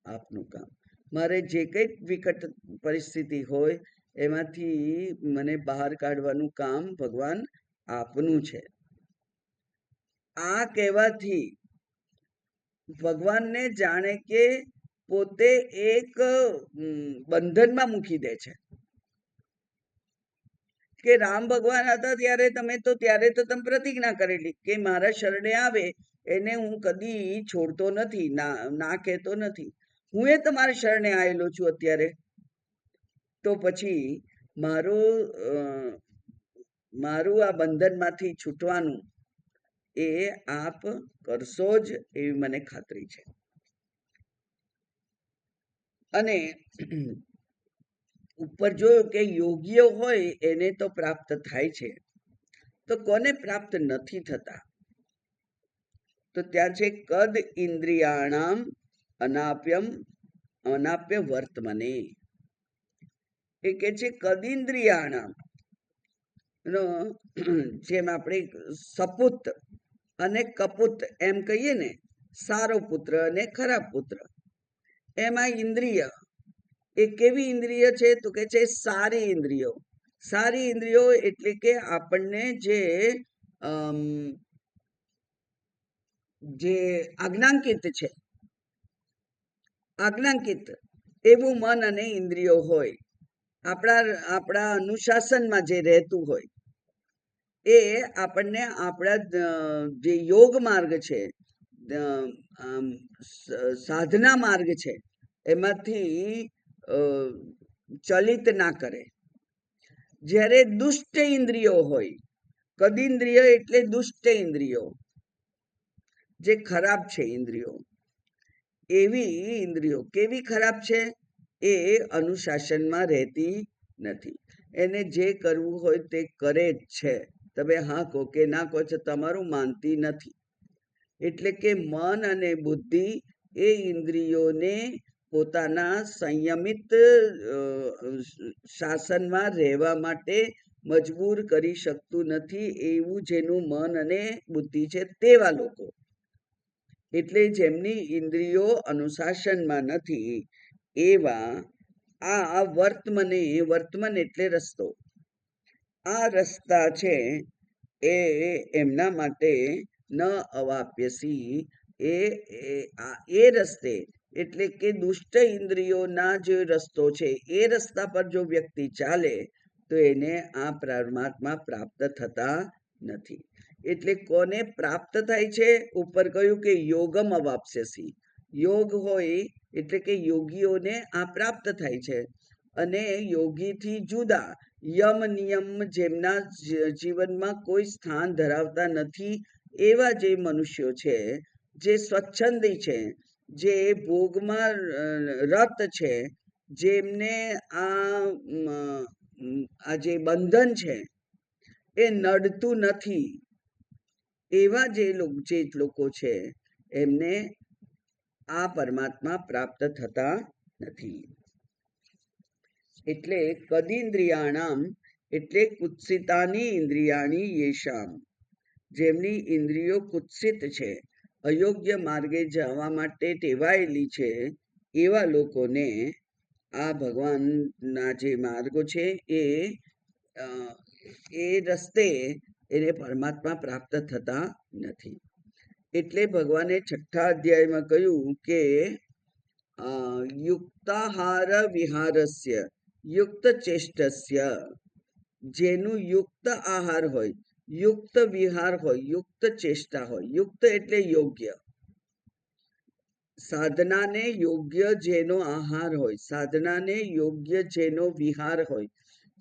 આપનું કામ. મારે જે કંઈક વિકટ પરિસ્થિતિ હોય એમાંથી મને બહાર કાઢવાનું કામ ભગવાન આપનું છે. આ કહેવાથી ભગવાનને જાણે કે પોતે એક બંધનમાં મૂકી દે છે કે રામ ભગવાન હતા ત્યારે તો તમે પ્રતિજ્ઞા કરેલી કે મારા શરણે આવે એને હું કદી છોડતો નથી, ના કહેતો નથી. હું એ તમારા શરણે આવેલો છું અત્યારે, તો પછી મારું આ બંધનમાંથી છૂટવાનું એ આપ કરશો જ એવી મને ખાતરી છે. અને ઉપર જોયું કે યોગીઓ હોય એને તો પ્રાપ્ત થાય છે, તો કોને પ્રાપ્ત નથી થતા? તો ત્યાં છે કદ ઇન્દ્રિયાણામ અનાપ્ય વર્તમને. એ કે છે કદિન્દ્રિયાણામ, જેમ આપણે સપુત અને કપુત એમ કહીએ ને, સારો પુત્ર અને ખરાબ પુત્ર. એમાં ઇન્દ્રિય એ કેવી ઇન્દ્રિય છે? તો કે છે સારી ઇન્દ્રિયો. સારી ઇન્દ્રિયો એટલે કે આપણને જે આજ્ઞાંકિત છે, આજ્ઞાંકિત એવું મન અને ઇન્દ્રિયો હોય, આપણા અનુશાસનમાં જે રહેતું હોય, એ આપણને આપણા જે યોગ માર્ગ છે, સાધના માર્ગ છે, એમાંથી ચલિત ના કરે. જ્યારે દુષ્ટ ઇન્દ્રિયો હોય, કદિન્દ્રિય એટલે દુષ્ટ ઇન્દ્રિયો, જે ખરાબ છે ઇન્દ્રિયો, એવી ઇન્દ્રિયો કેવી ખરાબ છે? એ અનુશાસનમાં રહેતી નથી. એને જે કરવું હોય તે કરે જ છે. તમે હા કહો કે ના કહો છો, તમારું માનતી નથી. એટલે કે મન અને બુદ્ધિ એ ઇન્દ્રિયોને પોતાના સંયમિત શાસનમાં રહેવા માટે મજબૂર કરી શકતું નથી. એવું જેનું મન અને બુદ્ધિ છે તેવા લોકો, એટલે જેમની ઇન્દ્રિયો અનુશાસનમાં નથી, એવા આ વર્તમન એટલે રસ્તો, આ રસ્તા છે એ એમના માટે ન અવાપ્યસી. એ રસ્તે એટલે કે દુષ્ટ ઇન્દ્રિયોના જે રસ્તો છે એ રસ્તા પર જો વ્યક્તિ ચાલે તો એને આ પરમાત્મા પ્રાપ્ત થતા નથી. એટલે કોને પ્રાપ્ત થાય છે? ઉપર કહ્યું કે યોગમ અવાપ્સ્યસી. યોગ હોય એટલે કે યોગીઓને આ પ્રાપ્ત થાય છે. અને યોગીથી જુદા યમ નિયમ જેમના જીવનમાં કોઈ સ્થાન ધરાવતા નથી, એવા જે મનુષ્યો છે, જે સ્વચ્છંદી છે, જે ભોગમાં રત છે, જેમને આ જે બંધન છે એ નડતું નથી, એવા જે લોકો છે એમને આ પરમાત્મા પ્રાપ્ત થતા નથી. એટલે કદિન્દ્રિયાણામ એટલે કુત્સિતાની ઇન્દ્રિયાણી યેશામ, જેમની ઇન્દ્રિયો કુત્સિત છે, અયોગ્ય માર્ગે જવા માટે ટેવાયેલી છે, એવા લોકોને આ ભગવાનના જે માર્ગો છે એ રસ્તે એને પરમાત્મા પ્રાપ્ત થતા નથી. એટલે ભગવાને 6થા અધ્યાયમાં કહ્યું કે યુક્તાહાર વિહારસ્ય યુક્ત ચેષ્ટસ્ય, જેનું યુક્ત આહાર હોય, યુક્ત વિહાર હોય, યુક્ત ચેષ્ટા હોય. યુક્ત એટલે યોગ્ય, સાધનાને યોગ્ય જેનો આહાર હોય, સાધનાને યોગ્ય જેનો વિહાર હોય,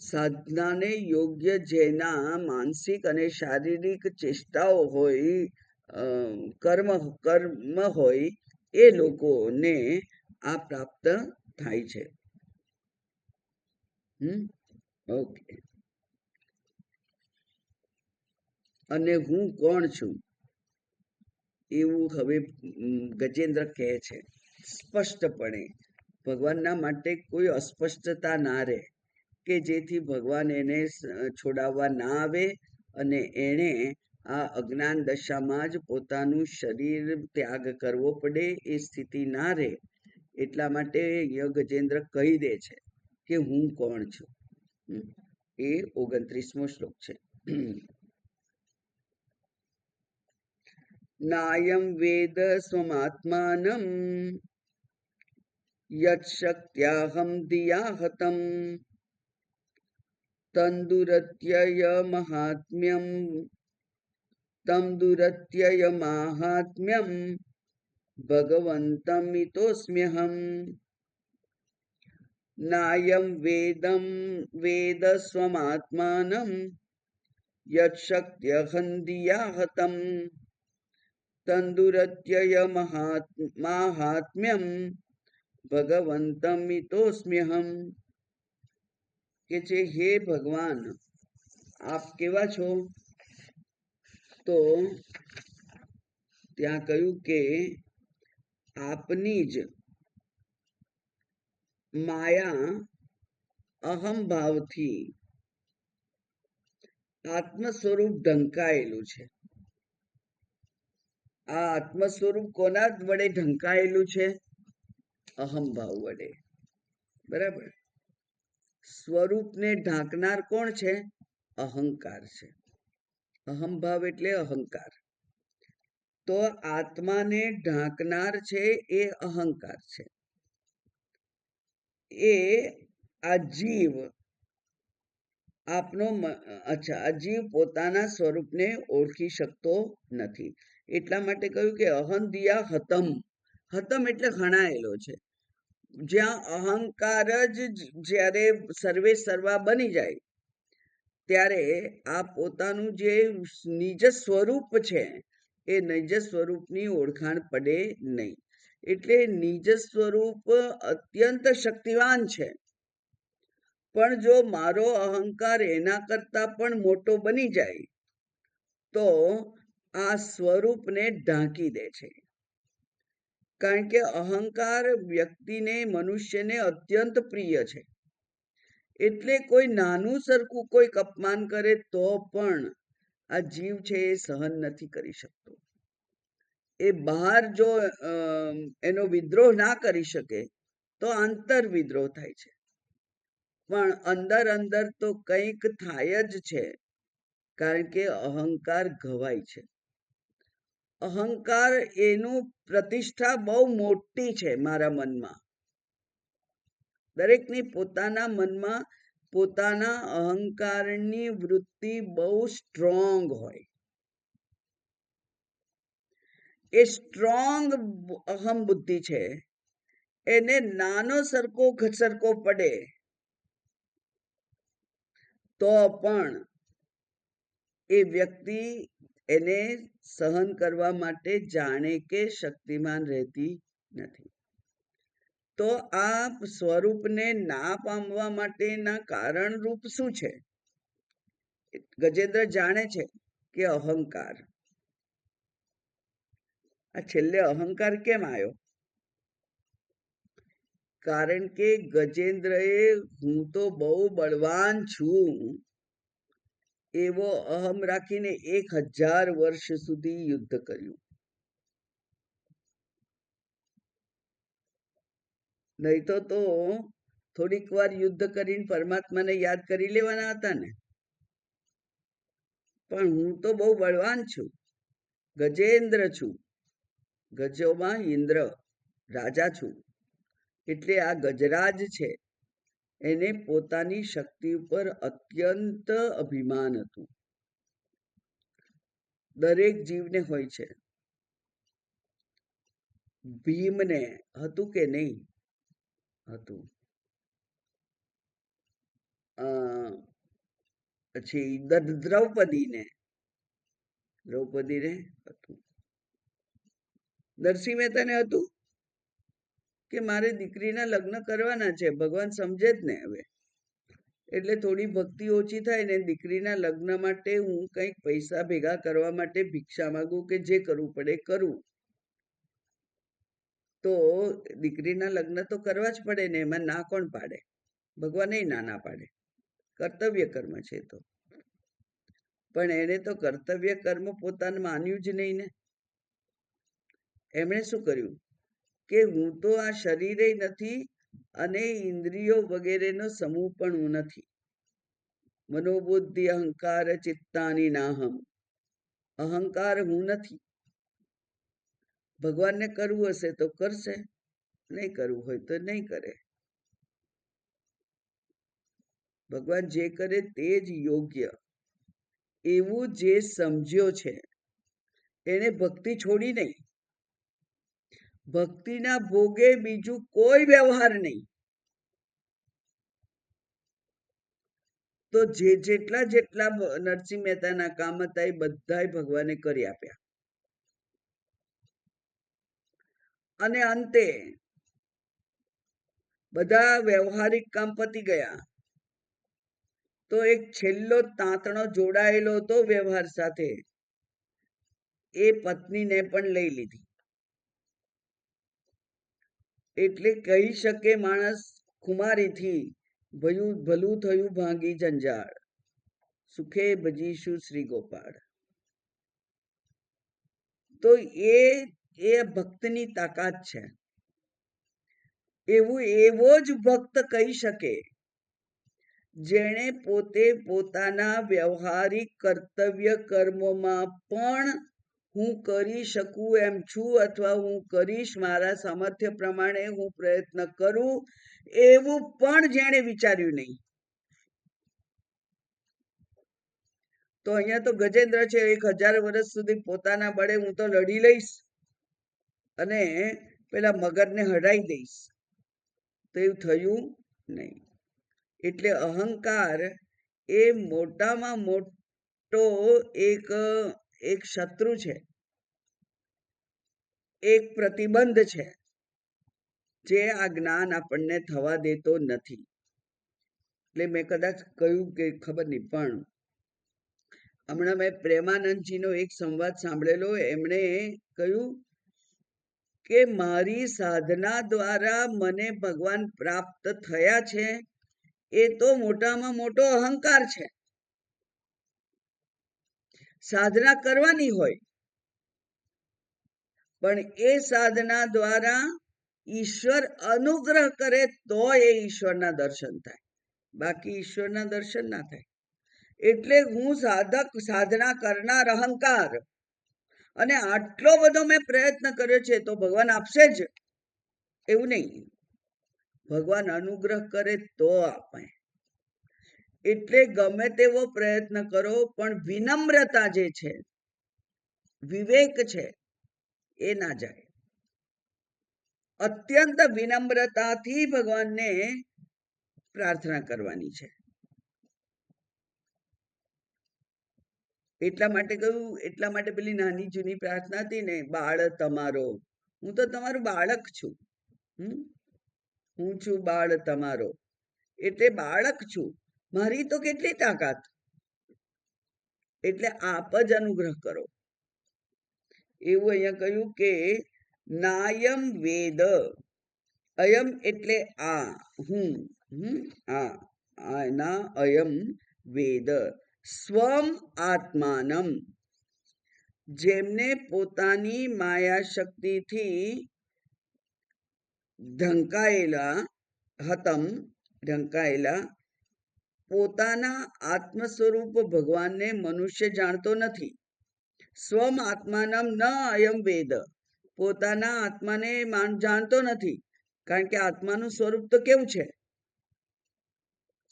સાધનાને યોગ્ય જેના માનસિક અને શારીરિક ચેષ્ટાઓ હોય, કર્મ હોય, એ લોકોને આ પ્રાપ્ત થાય છે. ઓકે. અને હું કોણ છું એવું હવે ગજેન્દ્ર કહે છે સ્પષ્ટપણે. ભગવાનના માટે કોઈ અસ્પષ્ટતા ના રહે, કે જેથી ભગવાન એને છોડાવવા ના આવે અને એણે આ અજ્ઞાન દશામાં જ પોતાનું શરીર ત્યાગ કરવો પડે, એ સ્થિતિ ના રહે. એટલા માટે ગજેન્દ્ર કહી દે છે કે હું કોણ છું. એ 29મો શ્લોક છે. નાયમ વેદ સ્વમાત્માનમ યત્શક્ત્યાહમ ધિયા હતમ તંદુરત્યય મહાત્મ્યમ તમ દુરત્યય માહાત્મ્યમ ભગવંતમ ઇતોસ્મ્યહમ નાયમ વેદ સ્વમાત્માનમ યત્શક્ત્યહમ ધિયા હતમ તંદુરત્યય માહાત્મ્યમ ભગવંતમ ઇતોસ્મ્યહમ. કે છે હે ભગવાન આપ કેવા છો? તો ત્યાં કહ્યું કે આપની જ માયા અહમ ભાવથી આત્મ સ્વરૂપ ઢંકાયેલું છે. આ આત્મ સ્વરૂપ કોના વડે ઢંકાયેલું છે? અહમ ભાવ વડે. બરાબર. સ્વરૂપને ઢાંકનાર કોણ છે? અહંકાર છે. અહમ ભાવ એટલે અહંકાર. તો આત્માને ઢાંકનાર છે એ અહંકાર છે. એ આ જીવ આપનો આ જીવ પોતાના સ્વરૂપને ઓળખી શકતો નથી. એટલા માટે કહ્યું કે અહં દિયા હતમ. હતમ એટલે હણાયેલો છે. જ્યાં અહંકાર જ જ્યારે સર્વે સર્વા બની જાય ત્યારે આ પોતાનું જે નિજ સ્વરૂપ છે એ નિજ સ્વરૂપની ઓળખાણ પડે નહીં. એટલે નિજ સ્વરૂપ અત્યંત શક્તિવાન છે. પણ જો મારો અહંકાર એના કરતા પણ મોટો બની જાય તો આ સ્વરૂપને ઢાંકી દે છે. કારણ કે અહંકાર વ્યક્તિને, મનુષ્યને અત્યંત પ્રિય છે. એટલે કોઈ નાનું સરખું કોઈક અપમાન કરે તો પણ આ જીવ છે એ સહન નથી કરી શકતો. એ બહાર જો એનો વિદ્રોહ ના કરી શકે તો આંતર વિદ્રોહ થાય છે. પણ અંદર અંદર તો કંઈક થાય જ છે. કારણ કે અહંકાર ઘવાય છે. અહંકાર એનું પ્રતિષ્ઠા બહુ મોટી છે મારા મનમાં. દરેકની પોતાના મનમાં પોતાના અહંકારની વૃત્તિ બહુ સ્ટ્રોંગ હોય. એ સ્ટ્રોંગ અહમ બુદ્ધિ છે. એને નાનો સરખો ઘસરકો પડે તો પણ એ વ્યક્તિ એને સહન કરવા માટે જાણે કે શક્તિમાન રહેતી નથી. તો આ સ્વરૂપને ના પામવા માટેના કારણરૂપ શું છે? ગજેન્દ્ર જાણે છે કે અહંકાર. આ છેલ્લે અહંકાર કેમ આવ્યો? કારણ કે ગજેન્દ્રએ હું તો બહુ બળવાન છું એવો અહમ રાખીને 1000 વર્ષ સુધી યુદ્ધ કર્યું. નહીં તો થોડીક વાર યુદ્ધ કરીને પરમાત્માને યાદ કરી લેવાના હતા ને. પણ હું તો બહુ બળવાન છું, ગજેન્દ્ર છું, ગજોમાં ઇન્દ્ર, રાજા છું. એટલે આ ગજરાજ છે એને પોતાની શક્તિ ઉપર અત્યંત અભિમાન હતું. દરેક જીવને હોય છે. ભીમને હતું કે નહીં? હતું. પછી દ્રૌપદીને હતું. નરસિંહ મહેતાને હતું કે મારે દીકરીના લગ્ન કરવાના છે. ભગવાન સમજે જ ને હવે. એટલે થોડી ભક્તિ ઓછી થાય ને દીકરીના લગ્ન માટે હું કંઈક પૈસા ભેગા કરવા માટે ભિક્ષા માંગુ કે જે કરવું પડે કરું. તો દીકરીના લગ્ન તો કરવા જ પડે ને. એમાં ના કોણ પાડે? ભગવાન ના ના પાડે. કર્તવ્ય કર્મ છે તો. પણ એને તો કર્તવ્ય કર્મ પોતાને માન્યું જ નહીં ને. એમણે શું કર્યું કે હું તો આ શરીરે નથી અને ઇન્દ્રિયો વગેરેનો સમૂહ પણ હું નથી. મનોબુદ્ધિ અહંકાર ચિત્તાની નાહમ. અહંકાર હું નથી. ભગવાનને કરવું હશે તો કરશે, નહીં કરવું હોય તો નહીં કરે. ભગવાન જે કરે તે જ યોગ્ય એવું જે સમજ્યો છે એને ભક્તિ છોડી નહીં. ભક્તિના ભોગે બીજું કોઈ વ્યવહાર નહીં. તો જેટલા જેટલા નરસિંહ મહેતાના કામ હતા એ બધાય ભગવાને કરી આપ્યા. અને અંતે બધા વ્યવહારિક કામ પતી ગયા તો એક છેલ્લો તાંતણો જોડાયેલો હતો વ્યવહાર સાથે, એ પત્નીને પણ લઈ લીધી. એટલે કહી શકે માણસ કુમારીથી ભલું થયું ભાંગી જંજાળ, સુખે ભજીશું શ્રી ગોપાળ. તો એ ભક્તની તાકાત છે. એવો જ ભક્ત કહી શકે જેણે પોતે પોતાના વ્યવહારિક કર્તવ્ય કર્મોમાં પણ હું કરી શકું એમ છું અથવા હું કરીશ, મારા સામર્થ્ય પ્રમાણે હું પ્રયત્ન કરું, એવું પણ જેણે વિચાર્યું નહીં. તો અહીંયા તો ગજેન્દ્ર છે, 1000 વર્ષ સુધી પોતાના બળે હું તો લડી લઈશ અને પેલા મગરને હરાઈ દઈશ, તો એવું થયું નહીં. એટલે અહંકાર એ મોટામાં મોટો એક શત્રુ છે, એક પ્રતિબંધ છે જે આ જ્ઞાન આપણને થવા દેતો નથી. એટલે મેં કદાચ કહ્યું કે ખબર નહીં, પણ હમણાં મેં પ્રેમાનંદજીનો એક સંવાદ સાંભળેલો. એમણે કહ્યું કે મારી સાધના દ્વારા મને ભગવાન પ્રાપ્ત થયા છે, એ તો મોટામાં મોટો અહંકાર છે. સાધના કરવાની હોય, પણ એ સાધના દ્વારા ઈશ્વર અનુગ્રહ કરે તો એ ઈશ્વરના દર્શન થાય, બાકી ઈશ્વરના દર્શન ના થાય. એટલે હું સાધના કરનાર અહંકાર, અને આટલો બધો મેં પ્રયત્ન કર્યો છે તો ભગવાન આપશે જ એવું નહીં. ભગવાન અનુગ્રહ કરે તો આપે. એટલે ગમે તેવો પ્રયત્ન કરો, પણ વિનમ્રતા જે છે, વિવેક છે, એ ના જાય. અત્યંત વિનમ્રતાથી ભગવાનને પ્રાર્થના કરવાની છે. એટલા માટે પેલી નાની જૂની પ્રાર્થના હતી ને, બાળ તમારો, હું તો તમારું બાળક છું, હું છું બાળ તમારો, એટલે બાળક છું, મારી તો કેટલી તાકાત, એટલે આપ જ અનુગ્રહ કરો. એવું અહીંયા કહ્યું કે નાયમ વેદ, અયમ એટલે આ, હું, ના અયમ વેદ સ્વમ આત્માનમ, જેમને પોતાની માયા શક્તિથી ઢંકાયેલા પોતાના આત્મ સ્વરૂપ ભગવાનને મનુષ્ય જાણતો નથી. સ્વમ આત્માનમ ન અયમ વેદ, પોતાના આત્માને જાણતો નથી, કારણ કે આત્માનું સ્વરૂપ તો કેવું છે?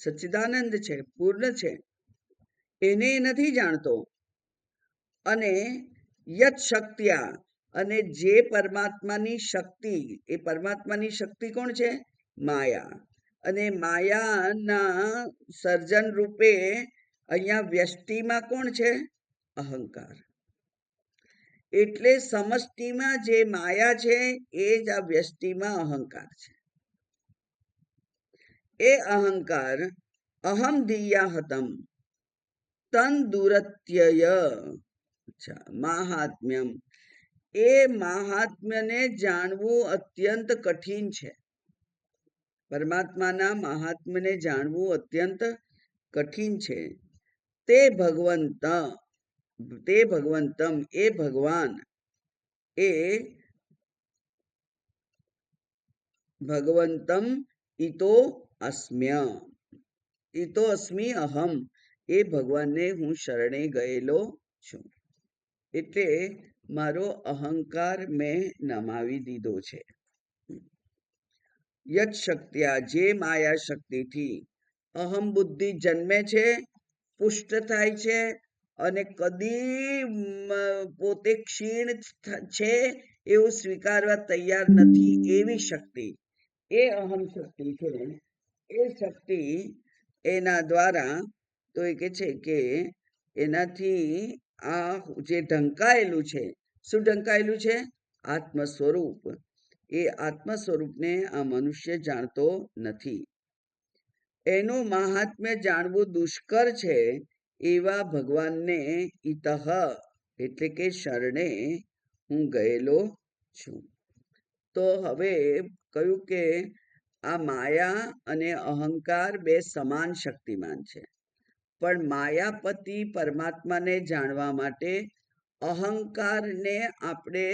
સચ્ચિદાનંદ છે, પૂર્ણ છે, એને નથી જાણતો. અને યત શક્ત્યા, અને જે પરમાત્માની શક્તિ, એ પરમાત્માની શક્તિ કોણ છે? માયા. અને માયાના સર્જન રૂપે અહીંયા વ્યષ્ટિમાં કોણ છે? અહંકાર. એટલે સમષ્ટિમાં જે માયા છે એ જ આ વ્યષ્ટિમાં અહંકાર છે. એ અહંકાર અહમ ધિયા હતમ તન દુરત્યય માહાત્મ્યમ, એ મહાત્મ્યને જાણવું અત્યંત કઠિન છે. પરમાત્માના મહાત્મ્યને જાણવું અત્યંત કઠિન છે. તે ભગવંતમ, એ ભગવાન, એ ભગવંતમ ઈતો અસ્મિ અહમ, એ ભગવાનને હું શરણે ગયેલો છું. એટલે મારો અહંકાર મેં નમાવી દીધો છે. યત શક્ત્યા, જે માયા શક્તિથી અહમ બુદ્ધિ જન્મે છે, પુષ્ટ થાય છે અને કદી પોતે ક્ષીણ છે એવું સ્વીકારવા તૈયાર નથી એવી શક્તિ, એ અહમ શક્તિ છે. એ શક્તિ એના દ્વારા તો એ કે છે કે એનાથી આ જે ઢંકાયેલું છે, શું ઢંકાયેલું છે? આત્મ સ્વરૂપ. એ આત્મ સ્વરૂપને આ મનુષ્ય જાણતો નથી. એનું મહાત્મ્ય જાણવું દુષ્કર છે. એવા ભગવાનને ઇતઃ એટલે કે શરણે હું ગયેલો છું. તો હવે કહ્યું કે આ માયા અને અહંકાર બે સમાન શક્તિમાન છે, પણ માયાપતિ પરમાત્માને જાણવા માટે અહંકારને આપણે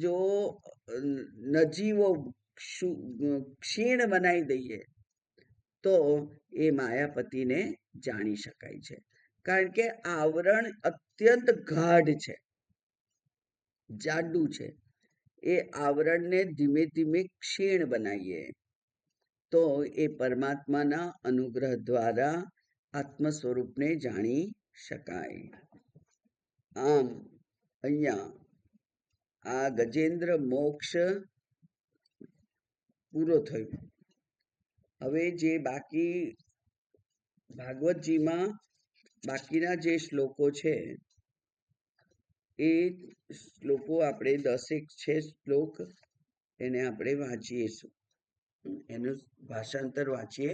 જો નજીવો ક્ષીણ બનાવી દઈએ તો એ માયાપતિને જાણી શકાય છે. કારણ કે આવરણ અત્યંત ગાઢ છે, જાડું છે. એ આવરણને ધીમે ધીમે ક્ષીણ બનાવીએ તો એ પરમાત્માના અનુગ્રહ દ્વારા આત્મ સ્વરૂપને જાણી શકાય. આમ અહીંયા આ ગજેન્દ્ર મોક્ષ પૂરો થયો. હવે જે બાકી ભાગવતજીમાં બાકીના જે શ્લોકો છે એ શ્લોકો આપણે 10 છે શ્લોક, એને આપણે વાંચીશું. એનું ભાષાંતર વાંચીએ.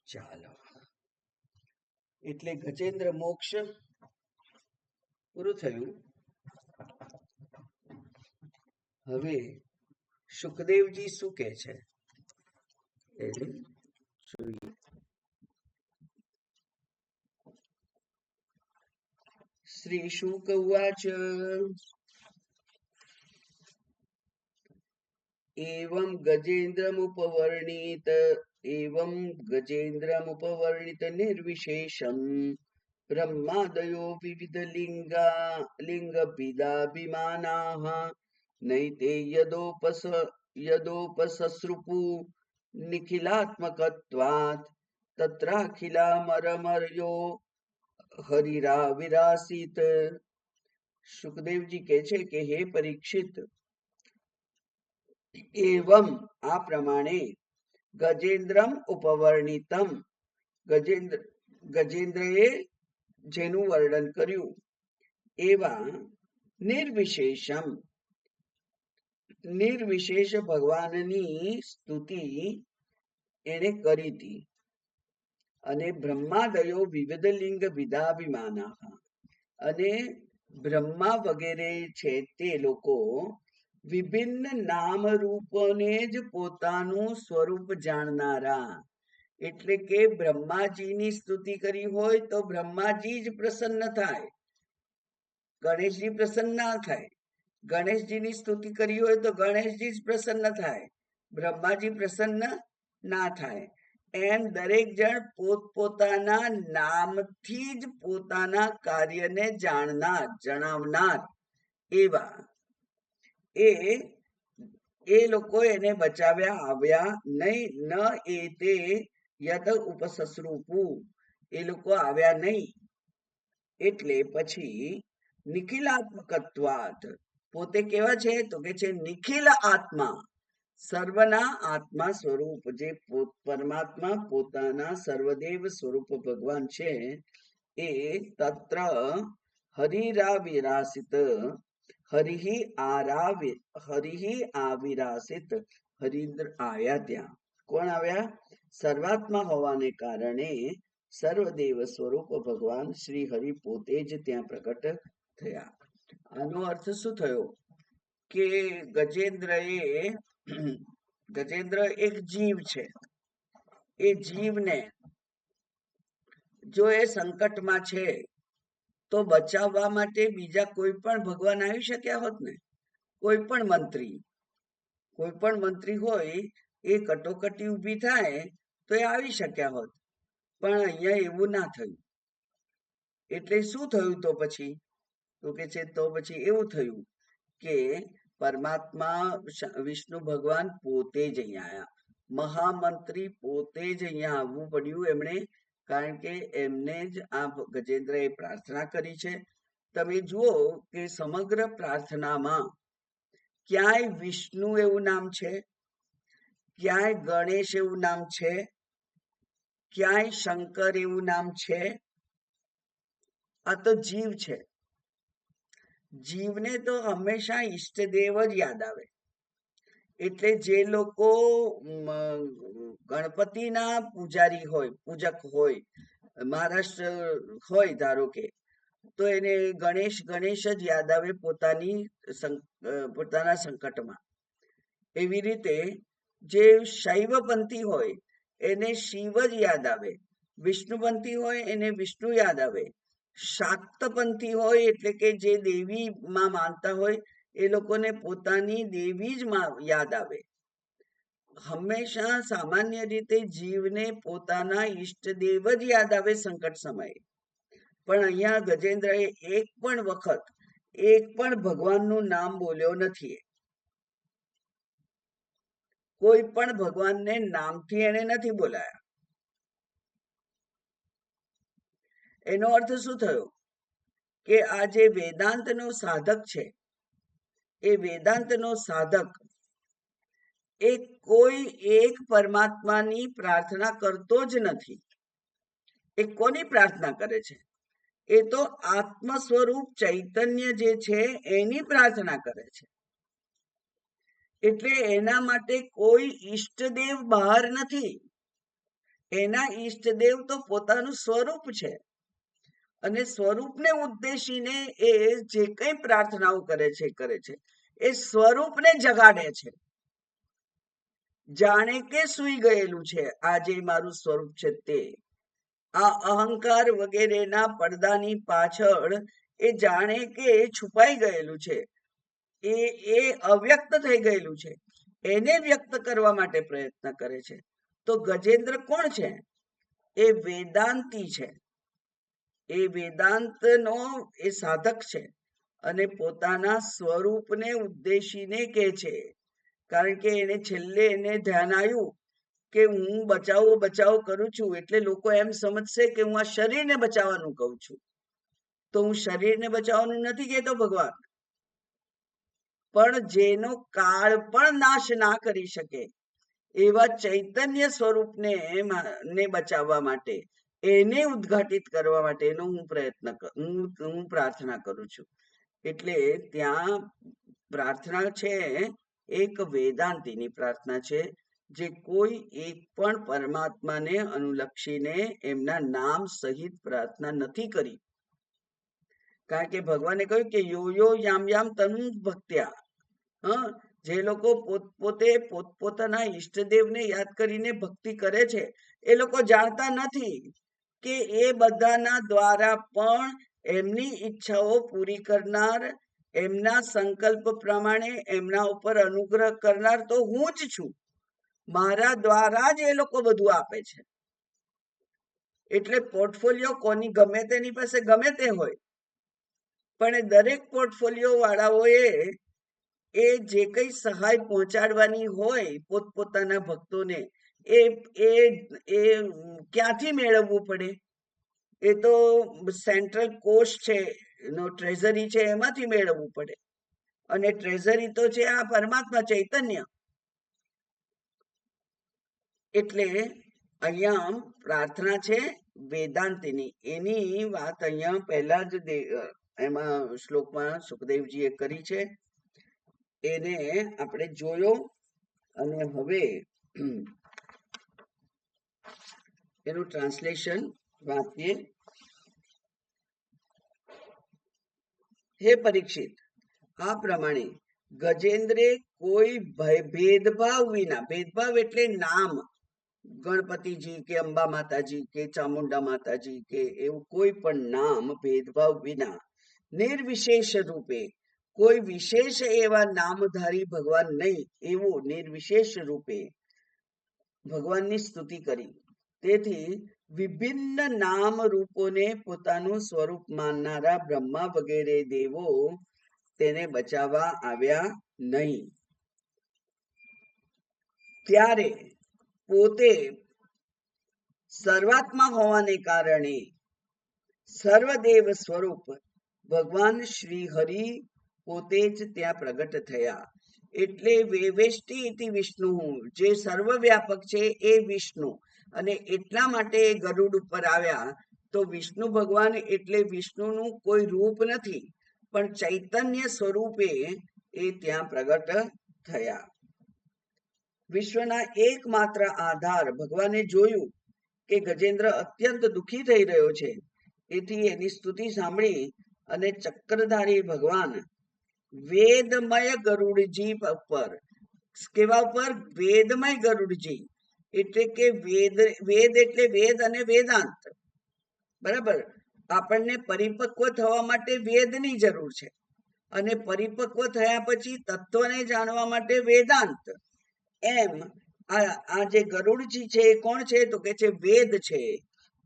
ચાલો, એટલે ગજેન્દ્ર મોક્ષ પૂરું થયું. હવે સુખદેવજી શું કહે છે એ જોઈએ. શ્રી શુક ઉવાચ एवं गजेन्द्रमुपवर्णित निर्विशेषं ब्रह्मादयो लिङ्गपिदाभिमानाः नैते यदोपससृपु निखिलात्मकत्वात् तत्राखिलामरमर्यो हरिराविरासीत. સુખદેવજી કહે છે કે હે પરીક્ષિત, એવમ આ પ્રમાણે ગજેન્દ્રમ ઉપવર્ણિતમ, ગજેન્દ્રએ જેનું વર્ણન કર્યું એવા નિર્વિશેષ ભગવાનની સ્તુતિ એને કરી હતી. અને બ્રહ્માદયો વિવિધ લિંગ વિદાભિમાના, અને બ્રહ્મા વગેરે છે તે લોકો વિભિન્ન નામ રૂપોને જ પોતાનું સ્વરૂપ જાણનારા. એટલે કે બ્રહ્માજીની સ્તુતિ કરી હોય તો બ્રહ્માજી જ પ્રસન્ન થાય, ગણેશજી પ્રસન્ન ના થાય. ગણેશજીની સ્તુતિ કરી હોય તો ગણેશજી જ પ્રસન્ન થાય, બ્રહ્માજી પ્રસન્ન ના થાય. એમ દરેક જણ પોતપોતાના નામથી જ પોતાના કાર્યને જણાવનાર એવા એ લોકો એને બચાવ્યા આવ્યા નહીં. ન એ તે યદ ઉપસસૃપુ, એ લોકો આવ્યા નહીં. એટલે પછી નિખિલાત્મકત્વાત, પોતે કેવા છે તો કે છે નિખિલ આત્મા, સર્વના આત્મા સ્વરૂપ. જે પરમાત્મા પોતાના સર્વદેવ સ્વરૂપ ભગવાન છે એ તત્ર હરિરાવિરાસિત, હરિહી આવિરાસિત, હરિન્દ્ર આવ્યા ત્યાં. કોણ આવ્યા? સર્વાત્મા હોવાને કારણે સર્વદેવ સ્વરૂપ ભગવાન શ્રી હરિ પોતે જ ત્યાં પ્રકટ થયા. આનો અર્થ શું થયો કે ગજેન્દ્ર એક જીવ છે. એ જીવને જો એ સંકટમાં છે તો બચાવવા માટે બીજા કોઈ પણ ભગવાન આવી શક્યા હોત ને? કોઈ પણ મંત્રી હોય એ કટોકટી ઊભી થાય તો એ આવી શક્યા હોત, પણ અહીંયા એવું ના થયું. એટલે શું થયું તો પછી? તો કે છે તો પછી એવું થયું કે પરમાત્મા વિષ્ણુ ભગવાન પોતે જ અહીંયા આવ્યા. મહામંત્રી પોતે જ અહીંયા આવવું પડ્યું એમણે, કારણ કે એમને જ આ ગજેન્દ્રએ પ્રાર્થના કરી છે. તમે જુઓ કે સમગ્ર પ્રાર્થનામાં ક્યાંય વિષ્ણુ એવું નામ છે, ક્યાંય ગણેશ એવું નામ છે, ક્યાંય શંકર એવું નામ છે? આ તો જીવ છે. જીવને તો હંમેશા ઈષ્ટદેવ જ યાદ આવે. એટલે જે લોકો ગણપતિના પૂજારી હોય, પૂજક હોય, મહારાષ્ટ્ર હોય ધારો કે, તો એને ગણેશ ગણેશ જ યાદ આવે પોતાના સંકટમાં. એવી રીતે જે શૈવપંથી હોય એને શિવ જ યાદ આવે, વિષ્ણુપંથી હોય એને વિષ્ણુ યાદ આવે, શાક્તપંથી હોય એટલે કે જે દેવીમાં માનતા હોય એ લોકોને પોતાની દેવી જ યાદ આવે. હંમેશા સામાન્ય રીતે જીવને પોતાના ઈષ્ટદેવ જ યાદ આવે સંકટ સમયે. પણ અહીંયા ગજેન્દ્રએ એક પણ વખત એક પણ ભગવાનનું નામ બોલ્યો નથી. કોઈ પણ ભગવાનને નામથી એને નથી બોલાયા. એનો અર્થ શું થયો? કે આ જે વેદાંતનો સાધક છે, એ વેદાંતનો સાધક એ કોઈ એક પરમાત્માની પ્રાર્થના કરતો જ નથી. એ કોની પ્રાર્થના કરે છે? એ તો આત્મ સ્વરૂપ ચૈતન્ય જે છે એની પ્રાર્થના કરે છે. એટલે એના માટે કોઈ ઈષ્ટદેવ બહાર નથી. એના ઈષ્ટદેવ તો પોતાનું સ્વરૂપ છે, અને સ્વરૂપને ઉદ્દેશીને એ જે કંઈ પ્રાર્થનાઓ કરે છે એ સ્વરૂપને જગાડે છે. જાણે કે સૂઈ ગયેલું છે આ જે મારું સ્વરૂપ છે તે. આ અહંકાર વગેરેના પડદાની પાછળ એ જાણે કે છુપાઈ ગયેલું છે, એ અવ્યક્ત થઈ ગયેલું છે, એને વ્યક્ત કરવા માટે પ્રયત્ન કરે છે. તો ગજેન્દ્ર કોણ છે? એ વેદાંતી છે. એ વેદાંતનો એ સાધક છે, અને પોતાના સ્વરૂપને ઉદ્દેશીને કહે છે. કારણ કે એને છેલ્લે એને ધ્યાન આવ્યું કે હું બચાવ કરું છું, એટલે લોકો એમ સમજશે કે હું આ શરીરને બચાવવાનું કહું છું. તો હું શરીરને બચાવવાનું નથી કહેતો ભગવાન, પણ જેનો કાળ પણ નાશ ના કરી શકે એવા ચૈતન્ય સ્વરૂપને બચાવવા માટે, એને ઉદ્ઘાટિત કરવા માટેનો હું પ્રાર્થના કરું છું. એટલે ત્યાં પ્રાર્થના છે એક વેદાંતીની પ્રાર્થના છે, જે કોઈ એક પણ પરમાત્માને અનુલક્ષીને એમના નામ સહિત પ્રાર્થના નથી કરી. કારણ કે ભગવાને કહ્યું કે યો યો યામ યામ તનુ ભક્ત્યા. જે લોકો પોતે પોતપોતાના ઈષ્ટદેવને યાદ કરીને ભક્તિ કરે છે, એ લોકો જાણતા નથી કે એ બધાના દ્વારા પણ એમની ઈચ્છાઓ પૂરી કરનાર, એમના સંકલ્પ પ્રમાણે એમના ઉપર અનુગ્રહ કરનાર તો હું જ છું. મારા દ્વારા જ એ લોકો બધું આપે છે. એટલે પોર્ટફોલિયો કોની ગમે તેની પાસે ગમે તે હોય, પણ દરેક પોર્ટફોલિયો વાળાઓએ એ જે કંઈ સહાય પહોંચાડવાની હોય પોતપોતાના ભક્તોને, એ ક્યાંથી મેળવવું પડે? એ તો સેન્ટ્રલ કોષ છે, ટ્રેઝરી છે, એમાંથી મેળવવું પડે. અને ટ્રેઝરી તો છે આ પરમાત્મા ચૈતન્ય. એટલે અહીંયા પ્રાર્થના છે વેદાંતની. એની વાત અહીંયા પહેલા જ એમાં શ્લોકમાં સુખદેવજીએ કરી છે, એને આપણે જોયો. અને હવે એનું ટ્રાન્સલેશન વાંચીએ. હે પરીક્ષિત, આ પ્રમાણે ગજેન્દ્રે કોઈ ભેદભાવ વિના, ભેદભાવ એટલે નામ, ગણપતિજી કે અંબા માતાજી કે ચામુંડા માતાજી કે એવું કોઈ પણ નામ ભેદભાવ વિના નિર્વિશેષ રૂપે, કોઈ વિશેષ એવા નામધારી ભગવાન નહીં, એવું નિર્વિશેષ રૂપે ભગવાનની સ્તુતિ કરી. તેથી વિભિન્ન નામ રૂપોને પોતાનું સ્વરૂપ માનનારા બ્રહ્મા વગેરે દેવો તેને બચાવવા આવ્યા નહીં. ત્યારે પોતે સર્વાત્મા હોવાને કારણે સર્વદેવ સ્વરૂપ ભગવાન શ્રી હરિ પોતે જ ત્યાં પ્રગટ થયા. એટલે વેવેષ્ટિ ઇતિ વિષ્ણુ, જે સર્વવ્યાપક છે એ વિષ્ણુ, અને એટલા માટે ગરુડ ઉપર આવ્યા. તો વિષ્ણુ ભગવાન એટલે વિષ્ણુનું કોઈ રૂપ નથી, પણ ચૈતન્ય સ્વરૂપે એ ત્યાં પ્રગટ થયા. વિશ્વના એકમાત્ર આધાર ભગવાને જોયું કે ગજેન્દ્ર અત્યંત દુઃખી થઈ રહ્યો છે. એથી એની સ્તુતિ સાંભળી અને ચક્રધારી ભગવાન વેદમય ગરુડજી ઉપર, કેવા ઉપર? વેદમય ગરુડજી, એટલે કે વેદ એટલે વેદ અને વેદાંત. બરાબર, આપણને પરિપક્વ થવા માટે વેદની જરૂર છે, અને પરિપક્વ થયા પછી તત્વને જાણવા માટે વેદાંત. એમ આ જે ગરુડજી છે એ કોણ છે? તો કે છે વેદ છે.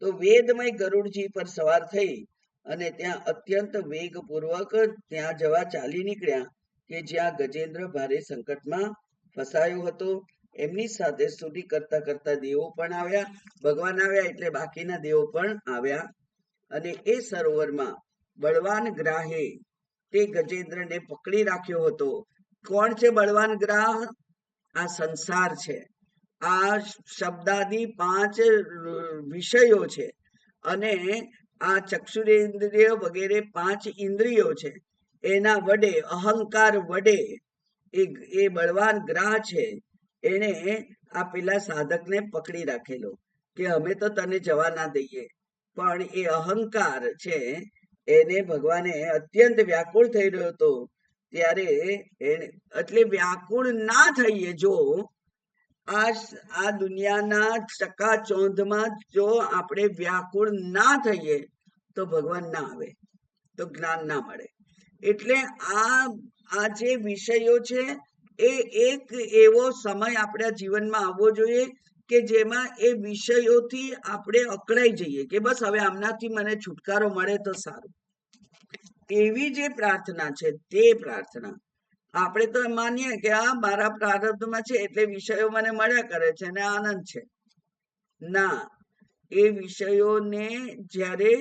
તો વેદમય ગરુડજી પર સવાર થઈ અને ત્યાં અત્યંત વેગપૂર્વક ત્યાં જવા ચાલી નીકળ્યા કે જ્યાં ગજેન્દ્ર ભારે સંકટમાં ફસાયો હતો. એમની સાથે સ્તુતિ કરતા કરતા દેવો પણ આવ્યા. ભગવાન આવ્યા એટલે બાકીના દેવો પણ આવ્યા. અને એ સરોવરમાં બળવાન ગ્રાહે તે ગજેન્દ્રને પકડી રાખ્યો હતો. કોણ છે બળવાન ગ્રાહ? આ સંસાર છે. આ શબ્દાદી 5 વિષયો છે, અને આ ચક્ષુરેન્દ્રિય વગેરે 5 ઇન્દ્રિયો છે. એના વડે, અહંકાર વડે એ બળવાન ગ્રાહ છે. એને આ પેલા સાધકને પકડી રાખેલો કે અમે તો તને જવા ના દઈએ. પણ એ અહંકાર છે, એને ભગવાને અત્યંત વ્યાકુળ થઈ રહ્યો હતો. ત્યારે એટલે વ્યાકુળ ના થઈએ, જો આ દુનિયાના ચકાચોંધમાં જો આપણે વ્યાકુળ ના થઈએ તો ભગવાન ના આવે, તો જ્ઞાન ના મળે. એટલે આ જે વિષયો છે એ એક એવો સમય આપણા જીવનમાં આવવો જોઈએ કે જેમાં એ વિષયોથી આપણે અકળાઈ જઈએ કે બસ હવે આમનાથી મને છુટકારો મળે તો સારું. એવી જે પ્રાર્થના છે તે પ્રાર્થના. આપણે તો માનીએ કે આ મારા પ્રારબ્ધમાં છે એટલે વિષયો મને મળ્યા કરે છે અને આનંદ છે. ના, એ વિષયોને જ્યારે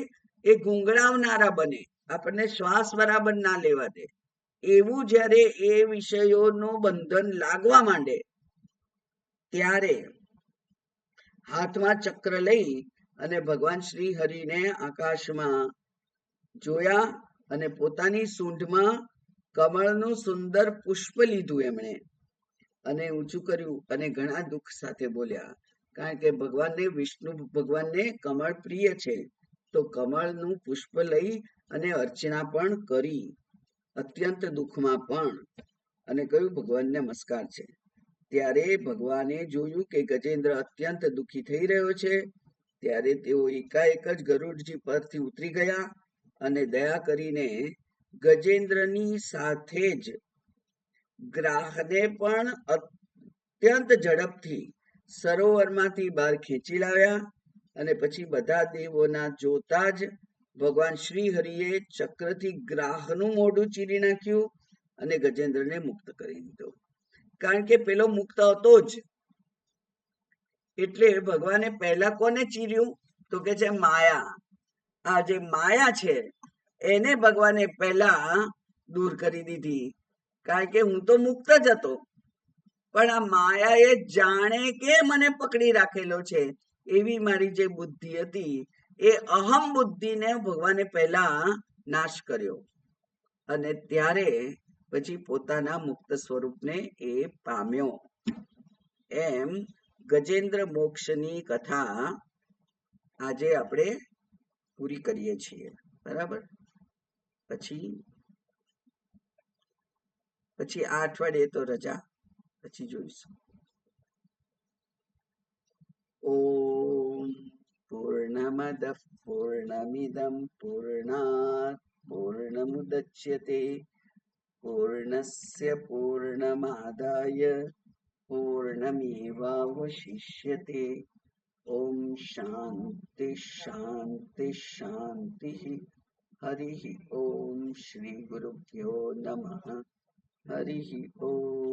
એ ગુંગળાવનારા બને, આપણને શ્વાસ બરાબર ના લેવા દે, એવું જ્યારે એ વિષયોનું બંધન લાગવા માંડે, ત્યારે હાથમાં ચક્ર લઈ અને ભગવાન શ્રી હરિને આકાશમાં જોયા અને પોતાની સૂંઢમાં કમળનું સુંદર પુષ્પ લીધું એમણે અને ઊંચું કર્યું અને ઘણા દુઃખ સાથે બોલ્યા. કારણ કે ભગવાનને, વિષ્ણુ ભગવાનને કમળ પ્રિય છે. તો કમળનું પુષ્પ લઈ અને અર્ચના પણ કરી, અત્યંત દુઃખમાં પણ, અને કહ્યું ભગવાન નમસ્કાર છે. ત્યારે ભગવાને જોયું કે ગજેન્દ્ર અત્યંત દુઃખી થઈ રહ્યો છે. ત્યારે તેઓ એકાએક જ ગરુડજી પરથી ઉતરી ગયા અને દયા કરીને ગજેન્દ્રની સાથે જ ગ્રાહને પણ અત્યંત ઝડપથી સરોવરમાંથી બહાર ખેંચી લાવ્યા. અને પછી બધા દેવોના જોતા જ ભગવાન શ્રી હરિએ ચક્રથી ગ્રાહનું મોઢું ચીરી નાખ્યું અને ગજેન્દ્રને મુક્ત કરી દીધો. કારણ કે પેલો મુક્ત હતો જ. એટલે ભગવાને પહેલા કોને ચીર્યું? તો કે છે માયા. આ જે માયા છે એને ભગવાને પહેલા દૂર કરી દીધી. કારણ કે હું તો મુક્ત જ હતો, પણ આ માયાએ જાણે કે મને પકડી રાખેલો છે. એવી મારી જે બુદ્ધિ હતી, એ અહમ બુદ્ધિને ભગવાને પહેલા નાશ કર્યો, અને ત્યારે પછી પોતાના મુક્ત સ્વરૂપને એ પામ્યો. એમ ગજેન્દ્ર મોક્ષની કથા આજે આપણે પૂરી કરીએ છીએ. બરાબર. પછી આ અઠવાડિયે તો રજા, પછી જોઈશું. ॐ पूर्णमदः पूर्णमिदं पूर्णात् पूर्णमुदच्यते पूर्णस्य पूर्णमादाय पूर्णमेवावशिष्यते। ॐ शान्ति शान्ति शान्तिः। हरिः ॐ श्री गुरुभ्यो नमः। हरिः ॐ।